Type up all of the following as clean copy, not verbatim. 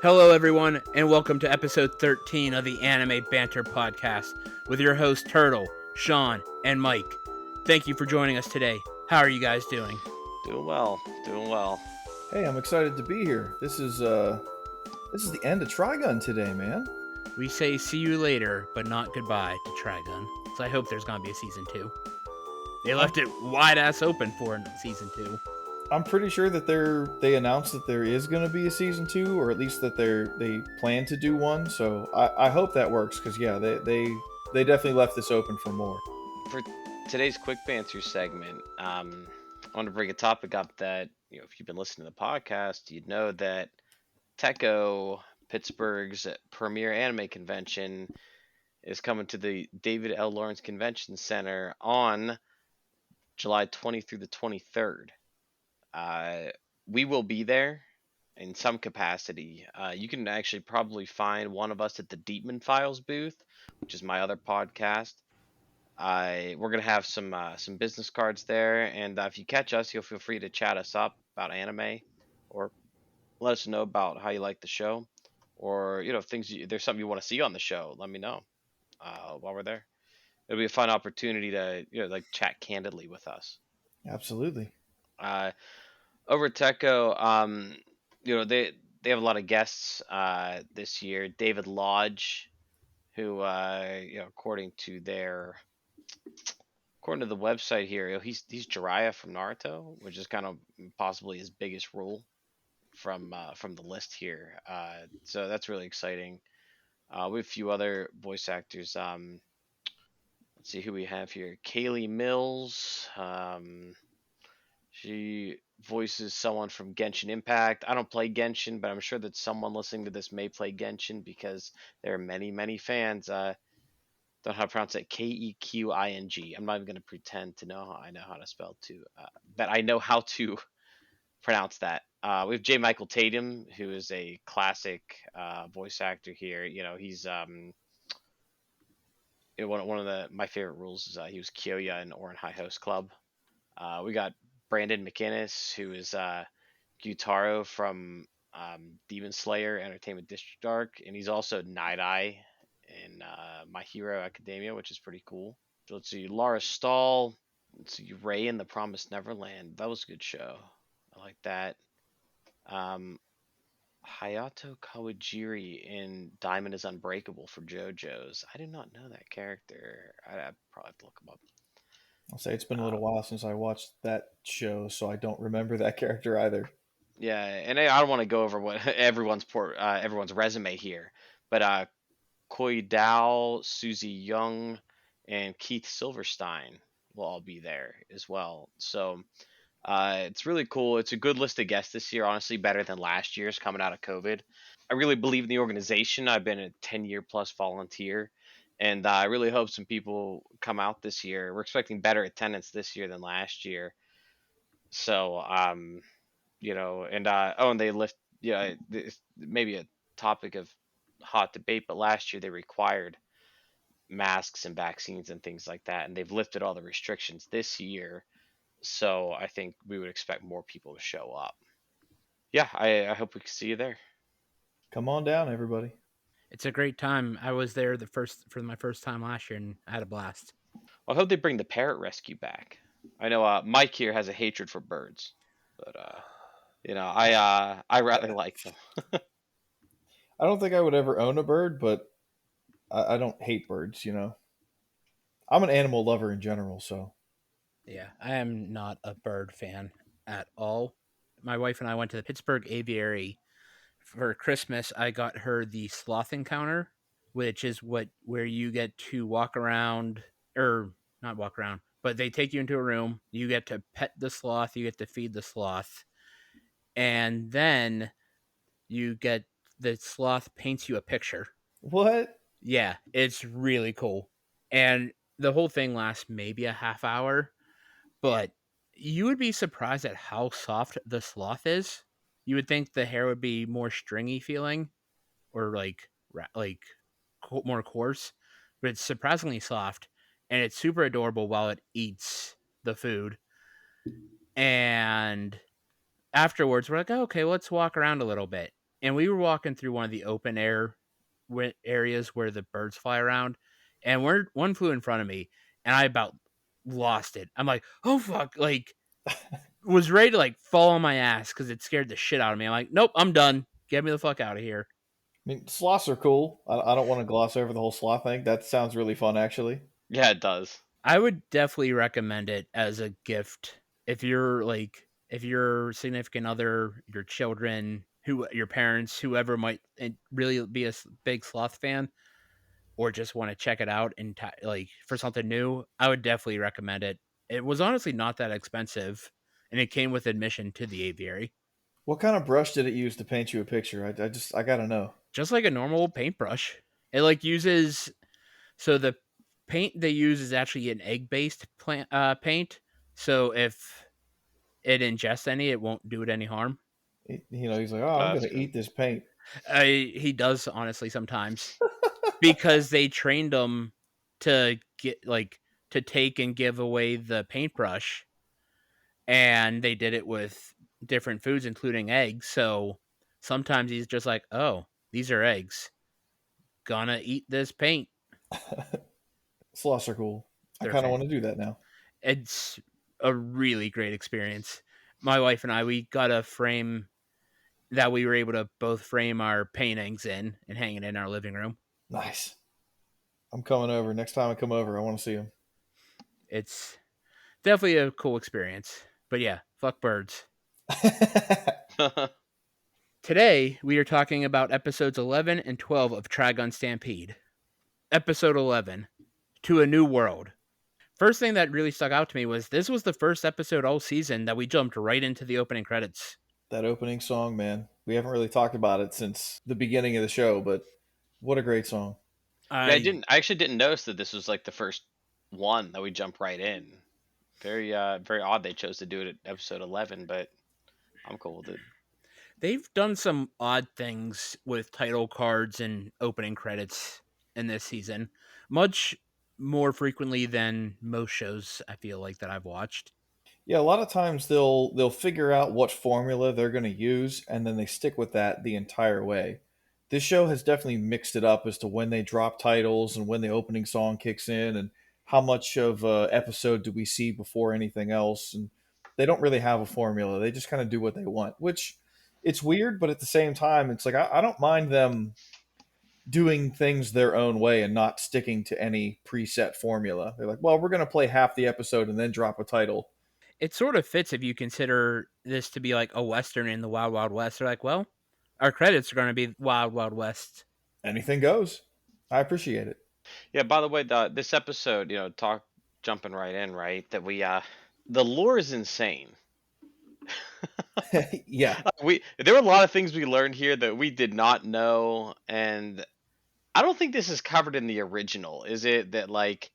Hello, everyone, and welcome to episode 13 of the Anime Banter podcast with your hosts Turtle, Sean, and Mike. Thank you for joining us today. How are you guys doing? Doing well. Hey, I'm excited to be here. This is the end of Trigun today, man. We say see you later, but not goodbye to Trigun. So I hope there's gonna be a season 2. They left it wide ass open for season 2. I'm pretty sure that they announced that there is going to be a season 2, or at least that they plan to do one. So I hope that works because they definitely left this open for more. For today's quick banter segment, I want to bring a topic up that if you've been listening to the podcast, you'd know that Tekko, Pittsburgh's premier anime convention, is coming to the David L. Lawrence Convention Center on July 20th through the 23rd. We will be there in some capacity. You can actually probably find one of us at the Deepman Files booth, which is my other podcast. We're gonna have some business cards there, and if you catch us, you'll feel free to chat us up about anime, or let us know about how you like the show, or if there's something you want to see on the show. Let me know while we're there. It'll be a fun opportunity to chat candidly with us. Absolutely. Over at Tekko, they have a lot of guests this year. David Lodge, who according to the website here, he's Jiraiya from Naruto, which is kind of possibly his biggest role from the list here. So that's really exciting. We have a few other voice actors. Let's see who we have here. Kaylee Mills. She voices someone from Genshin Impact. I don't play Genshin, but I'm sure that someone listening to this may play Genshin because there are many, many fans. Don't know how to pronounce it. Keqing. I'm not even going to pretend to know how I know how to spell that I know how to pronounce that. We have J. Michael Tatum, who is a classic voice actor here. He's one of my favorite rules is he was Kyoya in Ouran High Host Club. We got Brandon McInnes, who is Gyutaro from Demon Slayer Entertainment District Arc, and he's also Night Eye in My Hero Academia, which is pretty cool. So let's see, Laura Stahl. Let's see, Ray in the Promised Neverland. That was a good show. I like that. Hayato Kawajiri in Diamond is Unbreakable for JoJo's. I did not know that character. I'd probably have to look him up. I'll say it's been a little while since I watched that show, so I don't remember that character either. Yeah, and I don't want to go over what everyone's resume here, but Koi Dao, Susie Young, and Keith Silverstein will all be there as well. So it's really cool. It's a good list of guests this year, honestly, better than last year's coming out of COVID. I really believe in the organization. I've been a 10-year plus volunteer, and I really hope some people come out this year. We're expecting better attendance this year than last year. So, and they lift, maybe a topic of hot debate, but last year they required masks and vaccines and things like that, and they've lifted all the restrictions this year. So I think we would expect more people to show up. Yeah, I hope we can see you there. Come on down, everybody. It's a great time. I was there for my first time last year and I had a blast. Well, I hope they bring the parrot rescue back. I know Mike here has a hatred for birds, but I rather like them. I don't think I would ever own a bird, but I don't hate birds. I'm an animal lover in general, so. Yeah, I am not a bird fan at all. My wife and I went to the Pittsburgh Aviary for Christmas. I got her the sloth encounter, which is where you get to walk around, or not walk around, but they take you into a room. You get to pet the sloth, you get to feed the sloth, and then the sloth paints you a picture. What? Yeah, it's really cool. And the whole thing lasts maybe a half hour, but you would be surprised at how soft the sloth is. You would think the hair would be more stringy feeling or more coarse, but it's surprisingly soft and it's super adorable while it eats the food. And afterwards we're like, oh, okay, let's walk around a little bit. and we were walking through one of the open air areas where the birds fly around, and one flew in front of me, and I about lost it. I'm like, oh fuck, like was ready to like fall on my ass because it scared the shit out of me. I'm like, nope, I'm done. Get me the fuck out of here. I mean, sloths are cool. I don't want to gloss over the whole sloth thing. That sounds really fun, actually. Yeah, it does. I would definitely recommend it as a gift if you're like if your significant other, your children, who your parents, whoever might really be a big sloth fan, or just want to check it out and like for something new. I would definitely recommend it. It was honestly not that expensive, and it came with admission to the aviary, What kind of brush did it use to paint you a picture? I gotta know. just like a normal paintbrush. It like uses so the paint they use is actually an egg based paint. So if it ingests any, it won't do it any harm. He's like, oh, I'm That's gonna good. eat this paint. He does honestly sometimes because they trained him to get like to take and give away the paintbrush, and they did it with different foods, including eggs. So sometimes he's just like, "Oh, these are eggs. Gonna eat this paint." Sloths are cool. I They're kind of fan. want to do that now. It's a really great experience. My wife and I, we got a frame that we were able to both frame our paintings in and hang it in our living room. Nice. I'm coming over. Next time I come over, I want to see them. It's definitely a cool experience. But yeah, fuck birds. Today, we are talking about episodes 11 and 12 of Trigun Stampede. Episode 11, To a New World. First thing that really stuck out to me was this was the first episode all season that we jumped right into the opening credits. That opening song, man. We haven't really talked about it since the beginning of the show, but what a great song. Yeah, I I didn't. I actually didn't notice that this was like the first one that we jump right in. Very odd they chose to do it at episode 11, but I'm cool with it. They've done some odd things with title cards and opening credits in this season, much more frequently than most shows I feel like that I've watched. Yeah, a lot of times they'll figure out what formula they're going to use, and then they stick with that the entire way. This show has definitely mixed it up as to when they drop titles and when the opening song kicks in, and how much of a episode do we see before anything else. And they don't really have a formula; they just kind of do what they want, which it's weird, but at the same time, it's like I don't mind them doing things their own way and not sticking to any preset formula. They're like, well, we're going to play half the episode and then drop a title. It sort of fits if you consider this to be like a western in the Wild Wild West. They're like, well, our credits are going to be Wild Wild West. Anything goes. I appreciate it. Yeah. By the way, this episode, talk jumping right in, right? That the lore is insane. Yeah, There were a lot of things we learned here that we did not know, and I don't think this is covered in the original. Is it that like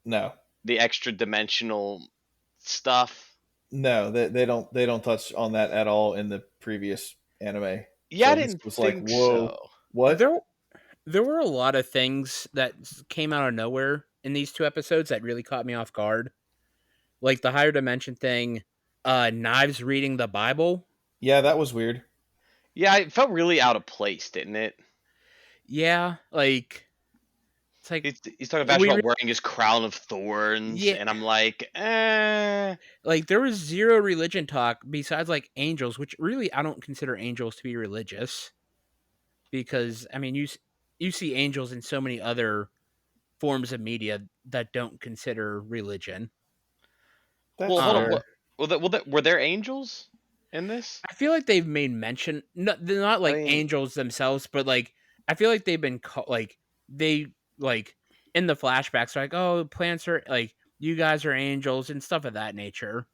no, the extra dimensional stuff? no, they don't touch on that at all in the previous anime. Yeah, I So this didn't was like, think whoa, so. what? There, there were a lot of things that came out of nowhere in these two episodes that really caught me off guard, like the higher dimension thing, Knives reading the Bible. Yeah, that was weird. Yeah, it felt really out of place, didn't it? Yeah, like it's like He's talking we, about wearing his crown of thorns, yeah, and I'm like, eh. like there was zero religion talk besides like angels, which really I don't consider angels to be religious because I mean you see angels in so many other forms of media that don't consider religion. That's Well, hold on. fair. Um, Were there angels in this? I feel like they've made mention. They're not I like mean, angels themselves, but like I feel like they've been like they like in the flashbacks. They're like, oh, plants are like you guys are angels and stuff of that nature.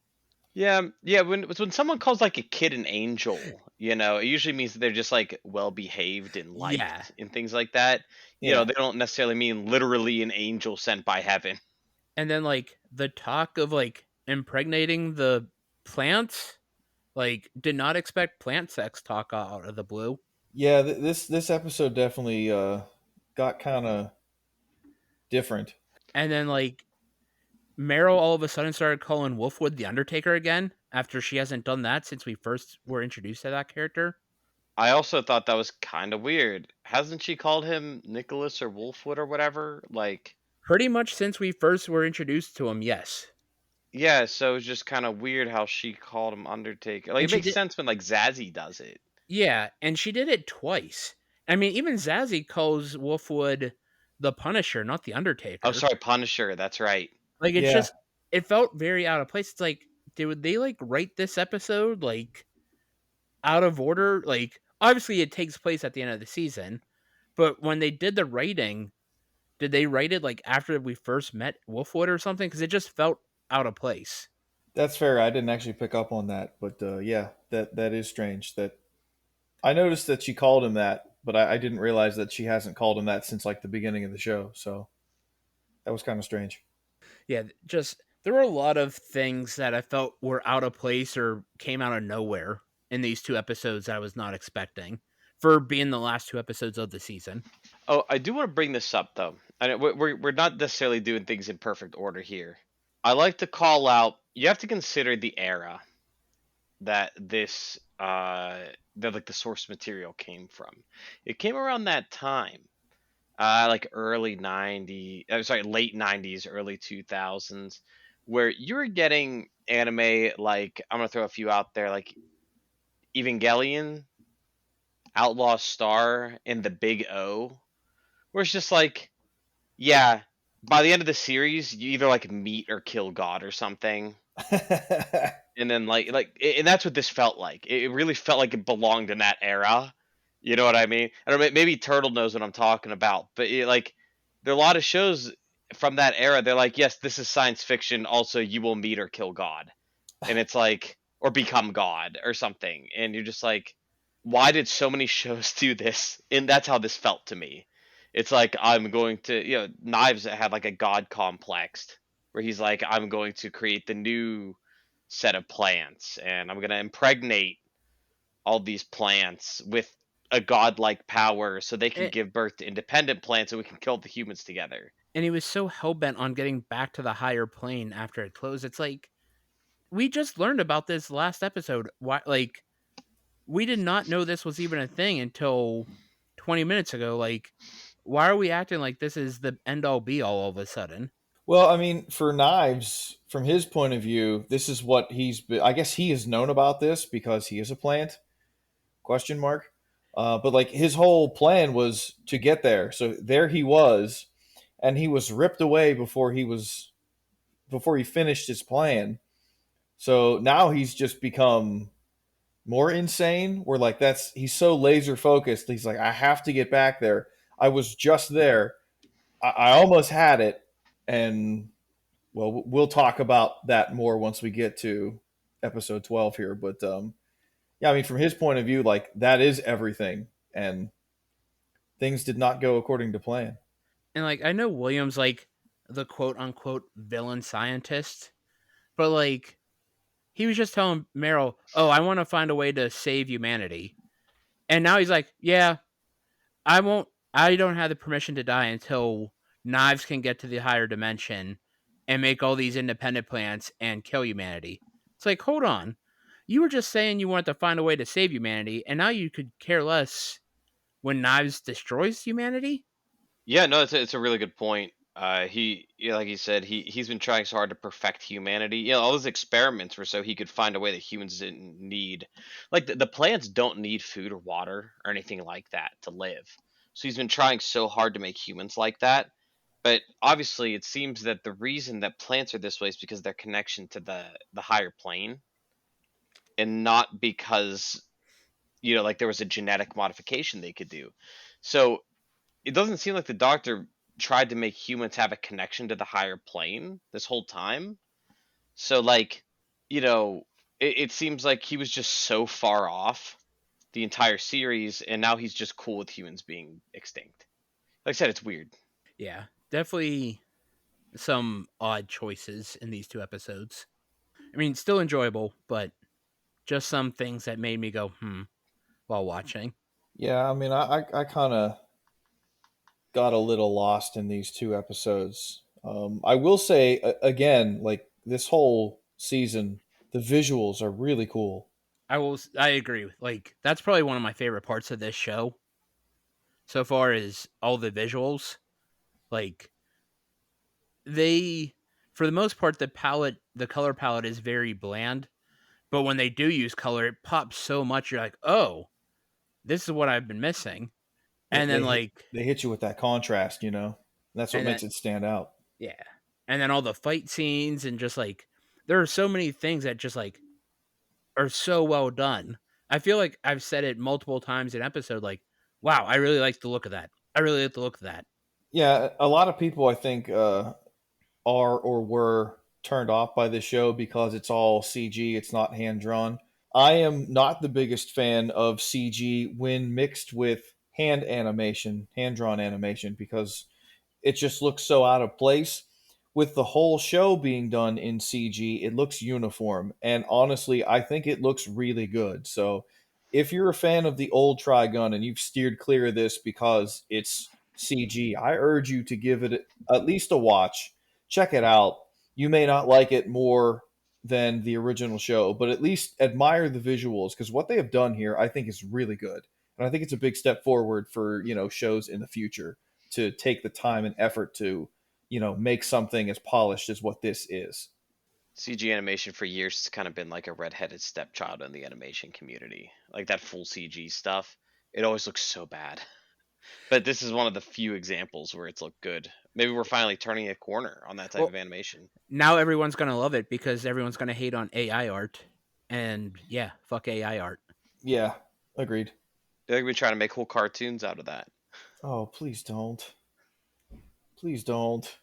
yeah, yeah. When someone calls like a kid an angel, it usually means that they're just like well behaved and Yeah, liked and things like that. Yeah, They don't necessarily mean literally an angel sent by heaven. and then like the talk of like impregnating the plants. Like, did not expect plant sex talk out of the blue. yeah. This episode definitely got kind of different. And then like Meryl all of a sudden started calling Wolfwood the Undertaker again after she hasn't done that since we first were introduced to that character. I also thought that was kind of weird. Hasn't she called him Nicholas or Wolfwood or whatever? Like, Pretty much since we first were introduced to him, yes. yeah, so it's just kind of weird how she called him Undertaker. Like, And it she makes did, sense when like Zazzy does it. yeah, and she did it twice. I mean, even Zazzy calls Wolfwood the Punisher, not the Oh, Undertaker. sorry, Punisher. That's right. Like, it's Yeah, just, it felt very out of place. It's like, did they like write this episode like out of order? Like, obviously, it takes place at the end of the season, but when they did the writing, did they write it like after we first met Wolfwood or something? Because it just felt out of place. that's fair. I didn't actually pick up on that, but yeah, that is strange. That I noticed that she called him that, but I didn't realize that she hasn't called him that since like the beginning of the show. So that was kind of strange. Yeah, just there were a lot of things that I felt were out of place or came out of nowhere in these two episodes that I was not expecting for being the last two episodes of the season. Oh, I do want to bring this up though. I know we're not necessarily doing things in perfect order here. I like to call out. You have to consider the era that this that like the source material came from. It came around that time, like early 90. I'm sorry, late 90s, early 2000s, where you were getting anime like I'm gonna throw a few out there, like Evangelion, Outlaw Star, and the Big O, where it's just like, yeah, by the end of the series, you either like meet or kill God or something. And then and that's what this felt like. It really felt like it belonged in that era. You know what I mean? I don't know, maybe Turtle knows what I'm talking about, but like there are a lot of shows from that era. They're like, yes, this is science fiction. Also, you will meet or kill God, and it's like or become God or something. And you're just like, why did so many shows do this? And that's how this felt to me. It's like I'm going to, Knives had like a God complex where he's like, I'm going to create the new set of plants and I'm going to impregnate all these plants with a godlike power so they can And, give birth to independent plants and we can kill the humans together. and he was so hell bent on getting back to the higher plane after it closed. It's like we just learned about this last episode. Why, like, we did not know this was even a thing until 20 minutes ago. Like, why are we acting like this is the end all be all of a sudden? Well, I mean, for Knives, from his point of view, this is what he's been. I guess he has known about this because he is a plant? Question mark. But like his whole plan was to get there. So there he was, and he was ripped away before he finished his plan. So now he's just become more insane. Where like that's he's so laser focused. He's like, I have to get back there. I was just there. I almost had it, and well, we'll talk about that more once we get to episode 12 here. But yeah, I mean, from his point of view, like that is everything, and things did not go according to plan. And like I know William's like the quote unquote villain scientist, but like he was just telling Meryl, "Oh, I want to find a way to save humanity." And now he's like, "Yeah, I won't I don't have the permission to die until Knives can get to the higher dimension and make all these independent plants and kill humanity." It's like, "Hold on. You were just saying you wanted to find a way to save humanity, and now you could care less when Knives destroys humanity?" Yeah, no, it's a really good point. Like he said, he's been trying so hard to perfect humanity. All his experiments were so he could find a way that humans didn't need. Like the plants don't need food or water or anything like that to live. So he's been trying so hard to make humans like that. But obviously, it seems that the reason that plants are this way is because their connection to the higher plane, and not because like there was a genetic modification they could do. So it doesn't seem like the doctor tried to make humans have a connection to the higher plane this whole time. So like, you know, it seems like he was just so far off the entire series, and now he's just cool with humans being extinct. Like I said, it's weird. Yeah, definitely some odd choices in these two episodes. I mean, still enjoyable, but just some things that made me go, while watching. Yeah, I mean, I kind of got a little lost in these two episodes. I will say again, like this whole season, the visuals are really cool. I agree. Like that's probably one of my favorite parts of this show so far is all the visuals. Like they, for the most part, the color palette is very bland. But when they do use color, it pops so much. You're like, oh, this is what I've been missing. They, And then they hit like, they hit you with that contrast, That's what and then makes it stand out. yeah, and then all the fight scenes and just like there are so many things that just like are so well done. I feel like I've said it multiple times in episode. Like, wow, I really like the look of that. I really like the look of that. Yeah, a lot of people I think are or were turned off by this show because it's all CG, it's not hand drawn. I am not the biggest fan of CG when mixed with hand drawn animation, because it just looks so out of place. With the whole show being done in CG, it looks uniform. And honestly, I think it looks really good. So if you're a fan of the old Trigun and you've steered clear of this because it's CG, I urge you to give it at least a watch. Check it out. You may not like it more than the original show, but at least admire the visuals, because what they have done here, I think, is really good. And I think it's a big step forward for, shows in the future to take the time and effort to, make something as polished as what this is. CG animation for years has kind of been like a redheaded stepchild in the animation community. Like that full CG stuff, it always looks so bad. But this is one of the few examples where it's looked good. Maybe we're finally turning a corner on that type of Well, animation. now everyone's gonna love it because everyone's gonna hate on AI art, and yeah, fuck AI art. Yeah, agreed. They're gonna be trying to make whole cartoons out of that. Oh, please don't. Please don't.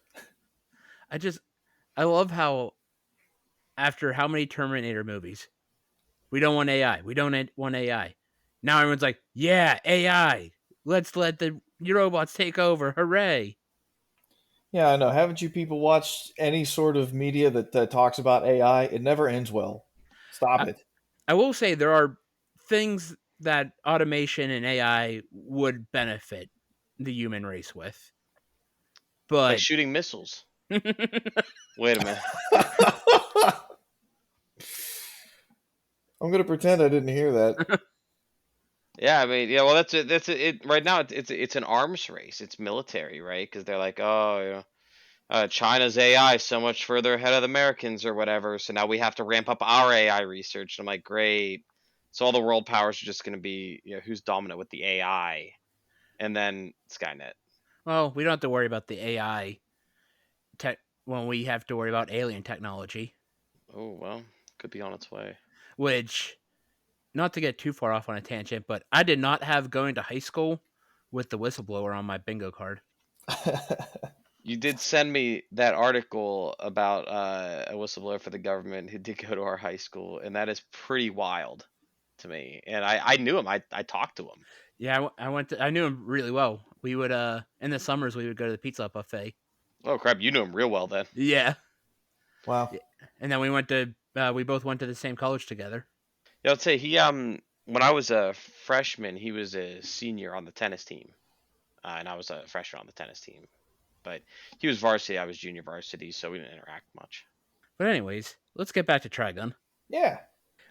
I just I love how after how many Terminator movies we don't want AI, we don't want AI. Now everyone's like, yeah, AI. Let's let the robots take over. Hooray! Yeah, I know. Haven't you people watched any sort of media that talks about AI? It never ends well. Stop I, it. I will say there are things that automation and AI would benefit the human race with, Like but shooting missiles. Wait a minute. I'm gonna pretend I didn't hear that. Yeah, I mean, yeah. Well, that's it. That's it. Right now, it's an arms race. It's military, right? Because they're like, oh, China's AI is so much further ahead of the Americans or whatever. So now we have to ramp up our AI research. And I'm like, great. So all the world powers are just going to be, who's dominant with the AI, and then Skynet. well, we don't have to worry about the AI tech when we have to worry about alien technology, Oh well, could be on its way. which not to get too far off on a tangent, but I did not have going to high school with the whistleblower on my bingo card. You did send me that article about a whistleblower for the government who did go to our high school, and that is pretty wild to me. And I knew him. I talked to him. Yeah, I went to I knew him really well. We would in the summers we would go to the pizza buffet. Oh crap, you knew him real well then. Yeah. Wow. Yeah. And then we both went to the same college together. Yeah, I'd say he when I was a freshman, he was a senior on the tennis team, and I was a freshman on the tennis team. But he was varsity, I was junior varsity, so we didn't interact much. But anyways, let's get back to Trigun. Yeah.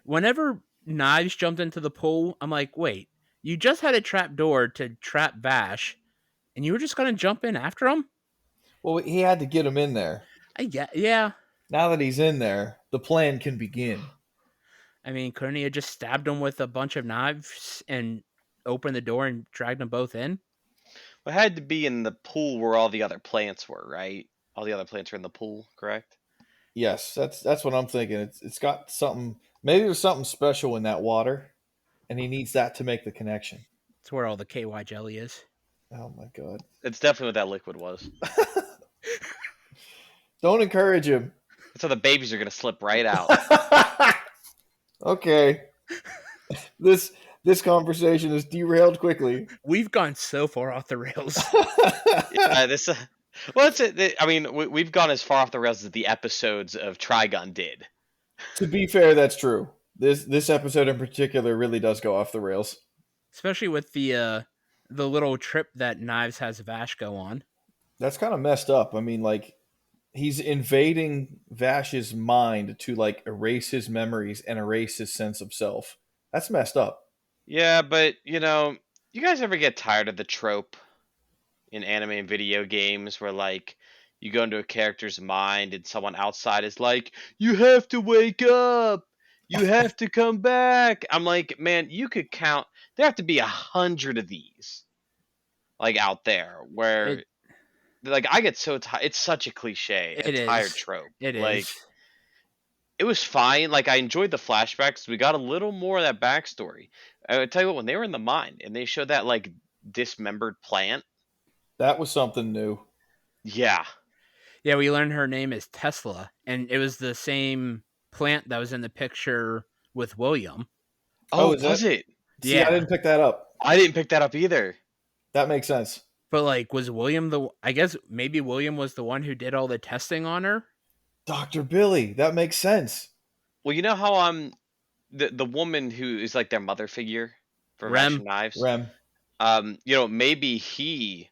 Whenever Knives jumped into the pool, I'm like, wait, you just had a trap door to trap Vash, and you were just gonna jump in after him? Well, he had to get him in there. Yeah. Now that he's in there, the plan can begin. I mean, couldn't he have just stabbed him with a bunch of knives and opened the door and dragged them both in? It had to be in the pool where all the other plants were, right? All the other plants were in the pool, correct? Yes, that's what I'm thinking. It's got something. Maybe there's something special in that water, and he needs that to make the connection. It's where all the KY jelly is. Oh my god! It's definitely what that liquid was. Don't encourage him. That's how the babies are gonna slip right out. Okay, this conversation is derailed quickly. We've gone so far off the rails. Yeah, this. Well, it's. I mean, we've gone as far off the rails as the episodes of Trigun did. To be fair, that's true. This episode in particular really does go off the rails. Especially with the little trip that Knives has Vash go on. That's kind of messed up. I mean, like, he's invading Vash's mind to like erase his memories and erase his sense of self. That's messed up. Yeah, but you guys ever get tired of the trope in anime and video games where like you go into a character's mind and someone outside is like, "You have to wake up. You have to come back." I'm like, man, you could count. There have to be 100 of these like out there It where like I get so tired. It's such a cliche, a it tired is. trope. It is. Like it was fine. Like I enjoyed the flashbacks. We got a little more of that backstory. I would tell you what, when they were in the mine and they showed that like dismembered plant, That was something new. yeah. Yeah, we learned her name is Tesla, and it was the same plant that was in the picture with William. Oh, Oh, is that? was it? See, I Yeah, didn't pick that up. I didn't pick that up either. That makes sense. but like, was William the? I guess maybe William was the one who did all the testing on her. Dr. Billy, that makes sense. Well, you know how the woman who is like their mother figure for Vash Rem. and Knives. Rem. Maybe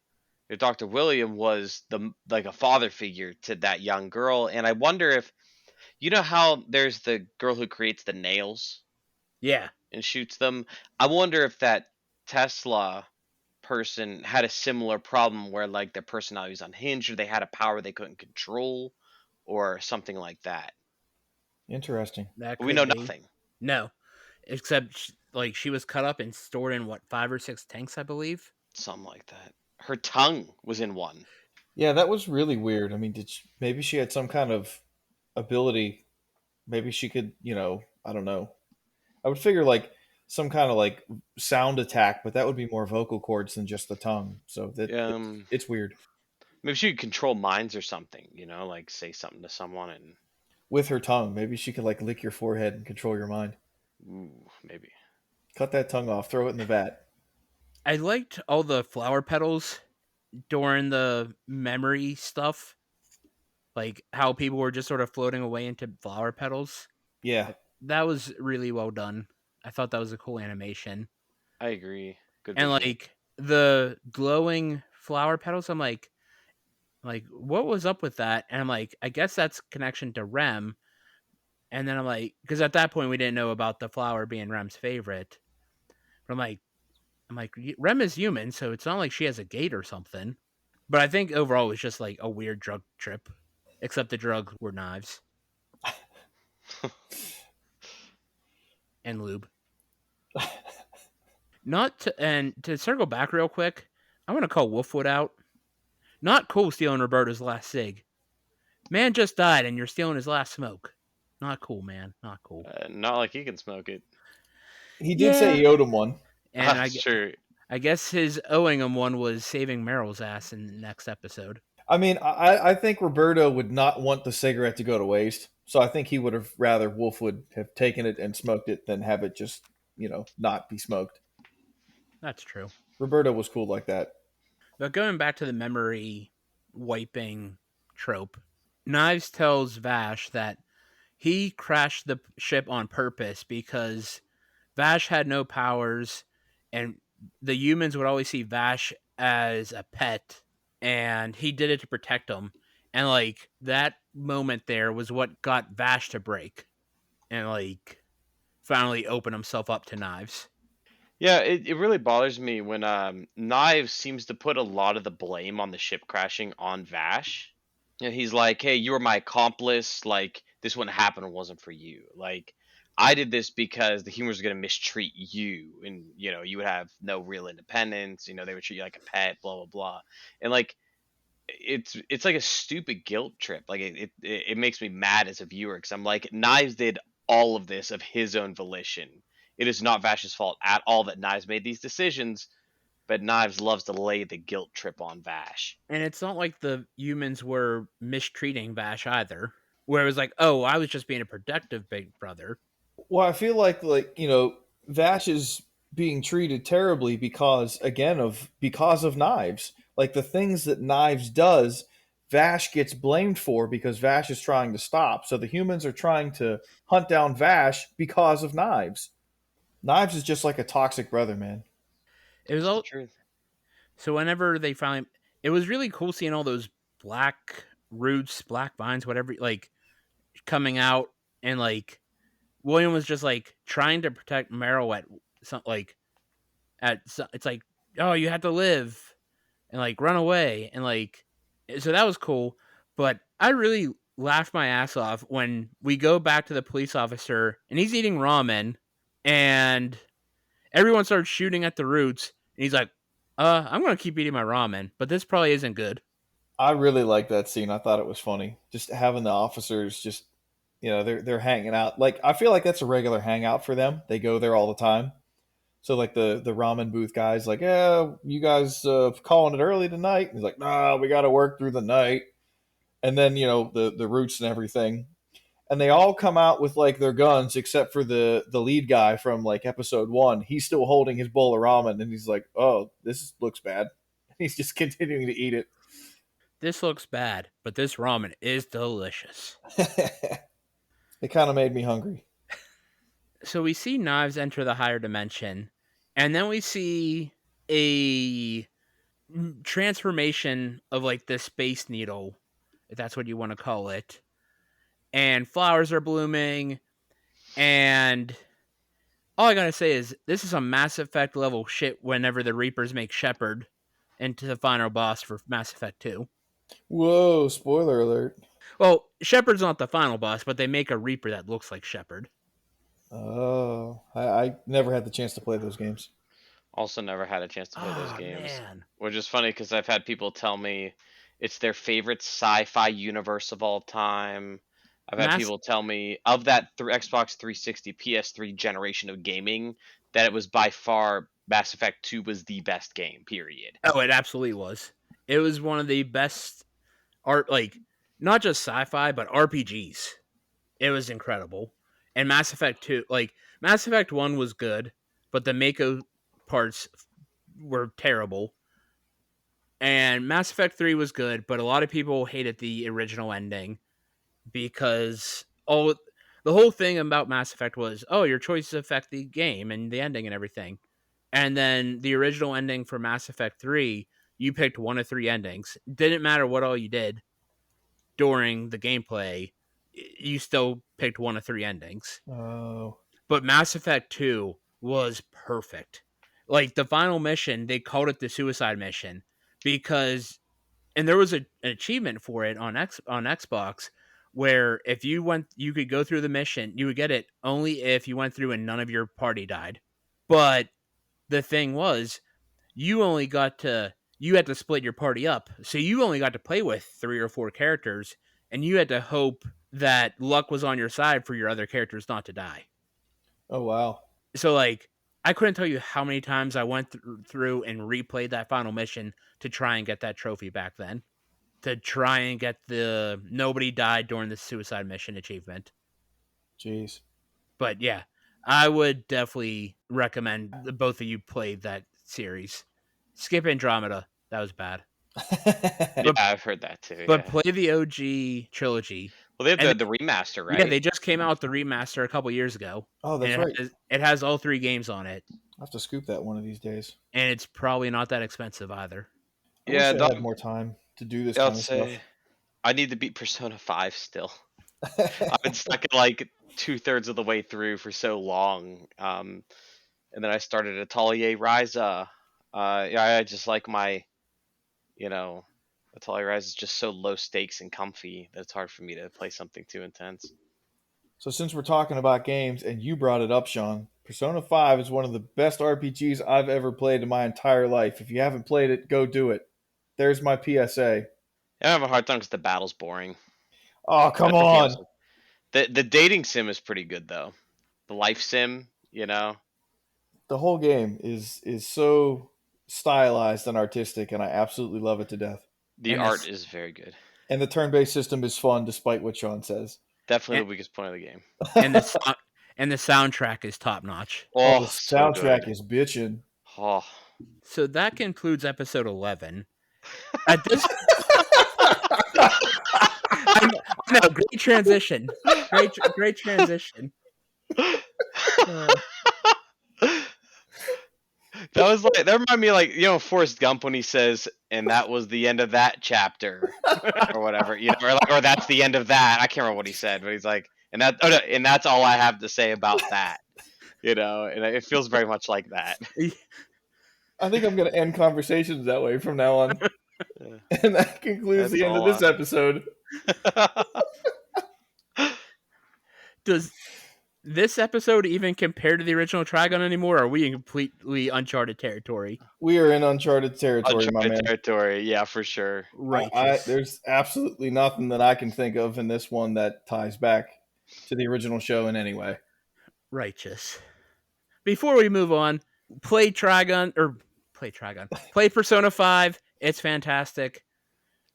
Dr. William was the like a father figure to that young girl, and I wonder if how there's the girl who creates the nails Yeah, and shoots them. I wonder if that Tesla person had a similar problem where like their personality was unhinged or they had a power they couldn't control or something like that. Interesting. that But we could know be. nothing. No, except like she was cut up and stored in what 5 or 6 tanks, I believe. Something like that. Her tongue was in one. Yeah, that was really weird. I mean, maybe she had some kind of ability. Maybe she could, I don't know. I would figure like some kind of like sound attack, but that would be more vocal cords than just the tongue. So Um, it's weird. Maybe she could control minds or something. Like say something to someone and With her tongue, maybe she could like lick your forehead and control your mind. ooh, maybe. Cut that tongue off, throw it in the vat. I liked all the flower petals during the memory stuff, like how people were just sort of floating away into flower petals. Yeah. That was really well done. I thought that was a cool animation. I agree. Good And visual. like the glowing flower petals, I'm like what was up with that? And I'm like, I guess that's connection to Rem. And then I'm like, because at that point we didn't know about the flower being Rem's favorite. But I'm like, Rem is human, so it's not like she has a gate or something. But I think overall it was just like a weird drug trip, except the drugs were knives and lube. Not to, and to circle back real quick, I want to call Wolfwood out. Not cool stealing Roberto's last cig. Man just died and you're stealing his last smoke. Not cool, man. Not cool. Not like he can smoke it. He did say Yeah. he owed him one. And That's true. I guess his owing him one was saving Meryl's ass in the next episode. I mean, I think Roberto would not want the cigarette to go to waste. So I think he would have rather Wolf would have taken it and smoked it than have it just, not be smoked. That's true. Roberto was cool like that. But going back to the memory wiping trope, Knives tells Vash that he crashed the ship on purpose because Vash had no powers and the humans would always see Vash as a pet and he did it to protect them. And like that moment there was what got Vash to break and like finally open himself up to Knives. Yeah, it really bothers me when Knives seems to put a lot of the blame on the ship crashing on Vash. He's like, "Hey, you were my accomplice. Like, this wouldn't happen if it wasn't for you. Like, I did this because the humans were gonna mistreat you, and you would have no real independence. They would treat you like a pet. Blah blah blah." And like, it's like a stupid guilt trip. Like, it makes me mad as a viewer because I'm like, Knives did all of this of his own volition. It is not Vash's fault at all that Knives made these decisions, but Knives loves to lay the guilt trip on Vash. And it's not like the humans were mistreating Vash either. Where it was like, oh, I was just being a protective big brother. Well, I feel like Vash is being treated terribly because of Knives. Like the things that Knives does, Vash gets blamed for because Vash is trying to stop. So the humans are trying to hunt down Vash because of Knives. Knives is just like a toxic brother, man. It was It's the all truth. so whenever they finally, it was really cool seeing all those black roots, black vines, whatever, like coming out and like William was just like trying to protect Meryl at some it's like, oh, you have to live and like run away and like, so that was cool. But I really laughed my ass off when we go back to the police officer and he's eating ramen and everyone starts shooting at the roots and he's like, I'm gonna keep eating my ramen, but this probably isn't good. I really like that scene. I thought it was funny. Just having the officers just, they're hanging out. Like, I feel like that's a regular hangout for them. They go there all the time. So like the ramen booth guys, like, yeah, you guys calling it early tonight? And he's like, nah, we got to work through the night. And then the roots and everything, and they all come out with like their guns except for the lead guy from like episode 1. He's still holding his bowl of ramen, and he's like, oh, this looks bad. He's just continuing to eat it. This looks bad, but this ramen is delicious. It kind of made me hungry. So we see Knives enter the higher dimension, and then we see a transformation of like the Space Needle, if that's what you want to call it. And flowers are blooming, and all I gotta say is this is a Mass Effect level shit whenever the Reapers make Shepard into the final boss for Mass Effect 2. Whoa, spoiler alert. Well, Shepard's not the final boss, but they make a Reaper that looks like Shepard. Oh, I never had the chance to play those games. Also, never had a chance to play those Oh, games, man. which is funny because I've had people tell me it's their favorite sci-fi universe of all time. I've had people tell me of that Xbox 360, PS3 generation of gaming that it was by far Mass Effect 2 was the best game. Period. Oh, it absolutely was. It was one of the best art, like, not just sci-fi, but RPGs. It was incredible. And Mass Effect 2, like, Mass Effect 1 was good, but the Mako parts were terrible. And Mass Effect 3 was good, but a lot of people hated the original ending because the whole thing about Mass Effect was, oh, your choices affect the game and the ending and everything. And then the original ending for Mass Effect 3, you picked one of 3 endings. Didn't matter what all you did during the gameplay, you still picked one of 3 endings. Oh. But Mass Effect 2 was perfect. Like the final mission, they called it the suicide mission because, and there was an achievement for it on Xbox where if you went, you could go through the mission. You would get it only if you went through and none of your party died. But the thing was, you had to split your party up, so you only got to play with 3 or 4 characters, and you had to hope that luck was on your side for your other characters not to die. Oh, wow. So like, I couldn't tell you how many times I went through and replayed that final mission to try and get that trophy back then, to try and get the nobody died during the suicide mission achievement. Jeez. But yeah, I would definitely recommend both of you play that series. Skip Andromeda, that was bad. Yeah, I've heard that too. But Yeah. play the OG trilogy. Well, they have the remaster, right? Yeah, they just came out with the remaster a couple years ago. Oh, that's and right. It has all 3 games on it. I'll have to scoop that one of these days. And it's probably not that expensive either. I Yeah, wish I had more time to do this kind of stuff. I need to beat Persona 5 still. I've been stuck at like 2/3 of the way through for so long. And then I started Atelier Ryza. Yeah, I just like my, Atelier Ryza is just so low stakes and comfy that it's hard for me to play something too intense. So since we're talking about games and you brought it up, Sean, Persona 5 is one of the best RPGs I've ever played in my entire life. If you haven't played it, go do it. There's my PSA. I have a hard time because the battle's boring. Oh, come on. The dating sim is pretty good though. The life sim, The whole game is so stylized and artistic, and I absolutely love it to death. The art is very good. And the turn-based system is fun, despite what Sean says. Definitely the weakest point of the game. And the soundtrack is top notch. Oh, the soundtrack is bitchin'. Oh. So that concludes episode 11. At this, I know, great transition. Great transition. That reminded me of Forrest Gump when he says, and that was the end of that chapter or whatever, or that's the end of that. I can't remember what he said, but he's like, and that's all I have to say about that. And it feels very much like that. I think I'm going to end conversations that way from now on. Yeah, And that concludes that's the end of all. this episode. Does this episode even compare to the original Trigun anymore? Or are we in completely uncharted territory? We are in uncharted territory, my Uncharted man. territory, yeah, for sure. Righteous. There's absolutely nothing that I can think of in this one that ties back to the original show in any way. Righteous. Before we move on, play Trigun. Play Persona 5. It's fantastic.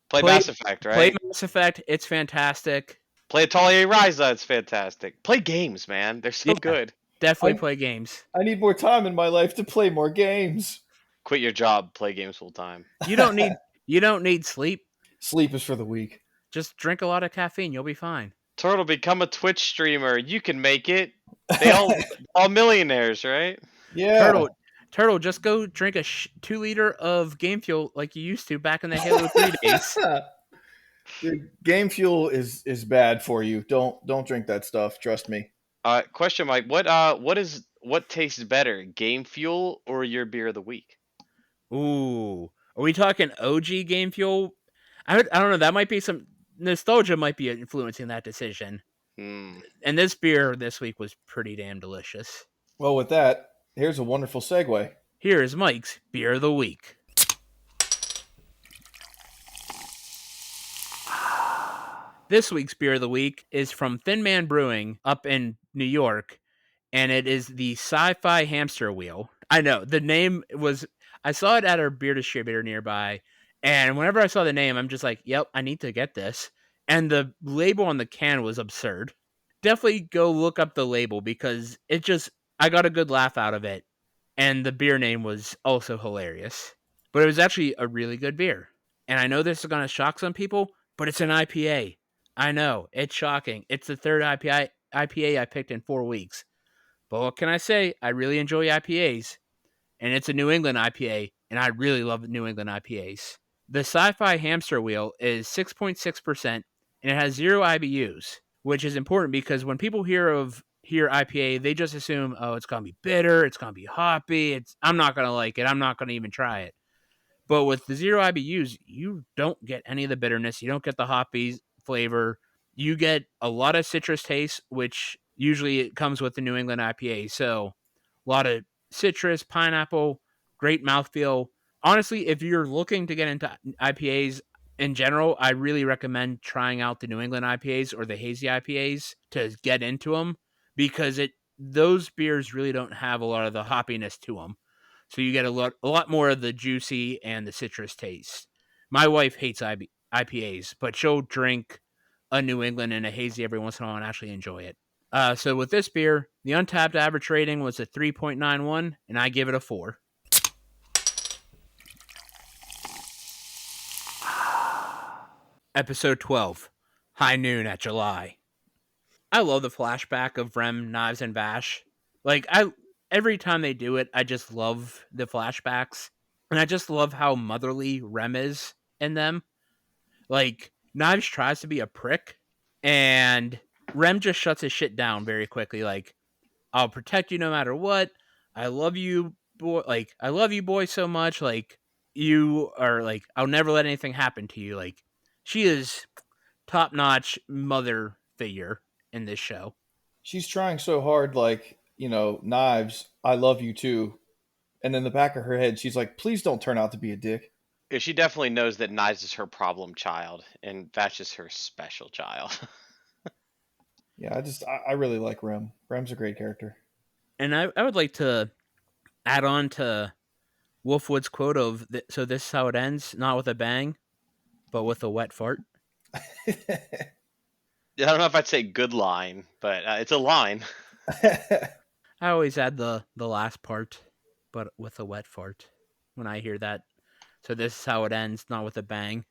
Play Mass Effect, Play right? Mass Effect. It's fantastic. Play Atelier Ryza, it's fantastic. Play games, man. They're so Yeah, good. definitely I play games. I need more time in my life to play more games. Quit your job, play games full time. You don't need sleep. Sleep is for the weak. Just drink a lot of caffeine. You'll be fine. Turtle, become a Twitch streamer. You can make it. They all millionaires, right? Yeah. Turtle, just go drink a 2 liter of game fuel like you used to back in the Halo 3 days. Dude, game fuel is bad for you. Don't drink that stuff. Trust me. Question, Mike. What tastes better, Game Fuel or your beer of the week? Ooh, are we talking OG game fuel? I don't know. That might be some nostalgia might be influencing that decision. Hmm. And this beer this week was pretty damn delicious. Well, with that, here's a wonderful segue. Here is Mike's beer of the week. This week's beer of the week is from Thin Man Brewing up in New York, and it is the Sci-Fi Hamster Wheel. I know the name was. I saw it at our beer distributor nearby, and whenever I saw the name, I'm just like, "Yep, I need to get this." And the label on the can was absurd. Definitely go look up the label because it just. I got a good laugh out of it, and the beer name was also hilarious. But it was actually a really good beer. And I know this is going to shock some people, but it's an IPA. I know, it's shocking. It's the third IPA I picked in 4 weeks. But what can I say? I really enjoy IPAs. And it's a New England IPA, and I really love New England IPAs. The Sci-Fi Hamster Wheel is 6.6%, and it has 0 IBUs, which is important because when people hear IPA, they just assume, oh, it's gonna be bitter, it's gonna be hoppy, I'm not gonna like it, I'm not gonna even try it. But with the 0 IBUs, you don't get any of the bitterness, you don't get the hoppy flavor, you get a lot of citrus taste, which usually it comes with the New England IPA. So a lot of citrus, pineapple, great mouthfeel. Honestly, if you're looking to get into IPAs in general, I really recommend trying out the New England IPAs or the hazy IPAs to get into them because those beers really don't have a lot of the hoppiness to them. So you get a lot more of the juicy and the citrus taste. My wife hates IPAs, but she'll drink a New England and a hazy every once in a while and actually enjoy it. So with this beer, the untapped average rating was a 3.91, and I give it a 4. Episode 12, High Noon at July. I love the flashback of Rem, Knives, and Vash. Every time they do it, I just love the flashbacks, and I just love how motherly Rem is in them. Like, Knives tries to be a prick, and Rem just shuts his shit down very quickly. Like, I'll protect you no matter what. I love you, boy. Like, I love you, boy, so much. Like, you are like, I'll never let anything happen to you. Like, she is top notch mother figure in this show. She's trying so hard, like, Knives, I love you too. And in the back of her head, she's like, please don't turn out to be a dick. Yeah, she definitely knows that Knives is her problem child, and Vash is her special child. Yeah, I really like Rem. Rem's a great character. And I would like to add on to Wolfwood's quote of, so this is how it ends, not with a bang, but with a wet fart. I don't know if I'd say good line, but it's a line. I always add the last part, but with a wet fart when I hear that. So this is how it ends, not with a bang.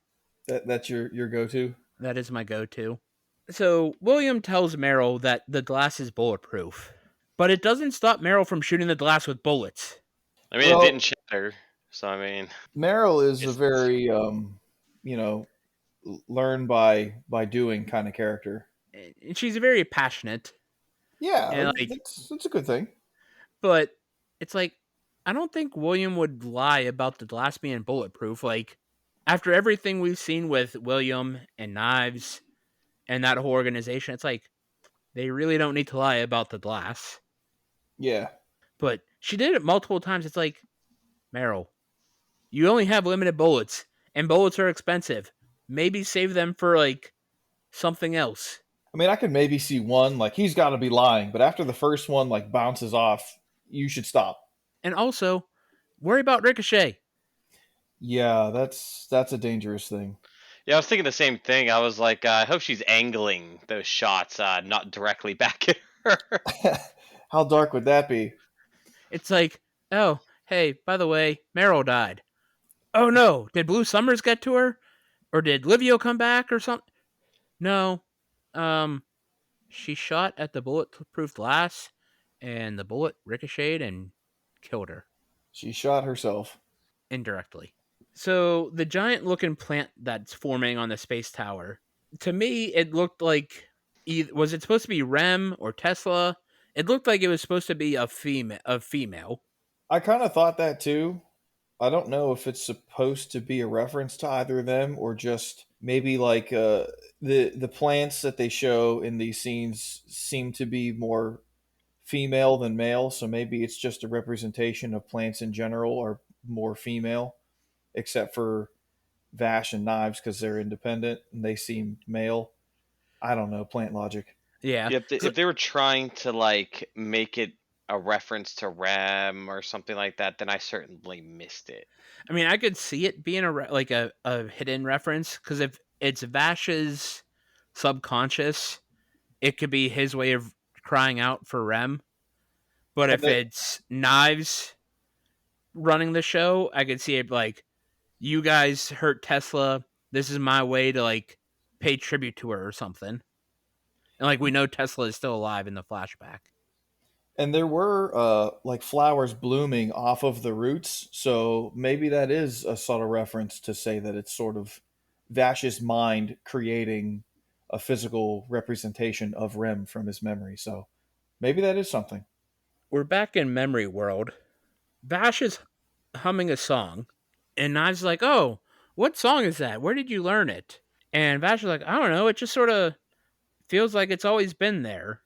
That's your go-to? That is my go-to. So William tells Meryl that the glass is bulletproof, but it doesn't stop Meryl from shooting the glass with bullets. I mean, it didn't shatter, so I mean, Meryl is a very, learn by doing kind of character. and she's very passionate, Yeah, and like, that's a good thing. but it's like I don't think William would lie about the glass being bulletproof. Like after everything we've seen with William and Knives and that whole organization, it's like they really don't need to lie about the glass. Yeah. But she did it multiple times. It's like, Meryl, you only have limited bullets, and bullets are expensive. Maybe save them for like something else. I mean, I could maybe see one like he's got to be lying, but after the first one like bounces off, you should stop. And also, worry about Ricochet. Yeah, that's a dangerous thing. Yeah, I was thinking the same thing. I was like, I hope she's angling those shots, not directly back at her. How dark would that be? It's like, oh, hey, by the way, Meryl died. Oh no, did Blue Summers get to her? Or did Livio come back or something? No. Um, she shot at the bulletproof glass, and the bullet ricocheted and killed her She shot herself. indirectly. So the giant looking plant that's forming on the space tower, to me, it looked like was it supposed to be Rem or Tesla? It looked like it was supposed to be a female. I kind of thought that too. I don't know if it's supposed to be a reference to either of them or just maybe like the plants that they show in these scenes seem to be more female than male, so maybe it's just a representation of plants in general are more female, except for Vash and Knives because they're independent and they seem male. I don't know, plant logic. Yeah, Yeah, if they were trying to like make it a reference to Ram or something like that, then I certainly missed it. I mean, I could see it being like a hidden reference because if it's Vash's subconscious, it could be his way of crying out for Rem. But And if that, it's Knives running the show, I could see it like, you guys hurt Tesla. This is my way to like pay tribute to her or something. And like we know Tesla is still alive in the flashback. and there were like flowers blooming off of the roots, so maybe that is a subtle reference to say that it's sort of Vash's mind creating a physical representation of Rem from his memory. So maybe that is something. We're back in memory world. Vash is humming a song, and Knives is like, "Oh, what song is that? Where did you learn it?" And Vash is like, "I don't know. It just sort of feels like it's always been there."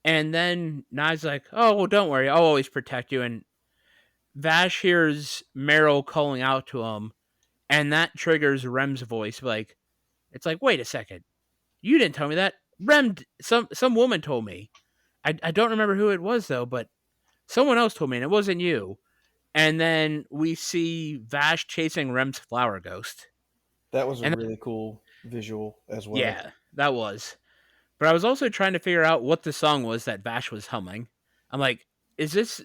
And then Knives is like, "Oh, well, don't worry. I'll always protect you." And Vash hears Meryl calling out to him, and that triggers Rem's voice. Like, it's like, wait a second, you didn't tell me that. Rem, some woman told me. I don't remember who it was though, but someone else told me, and it wasn't you. And then we see Vash chasing Rem's flower ghost, That was a and really cool visual as well. yeah, that was. But I was also trying to figure out what the song was that Vash was humming. I'm like, is this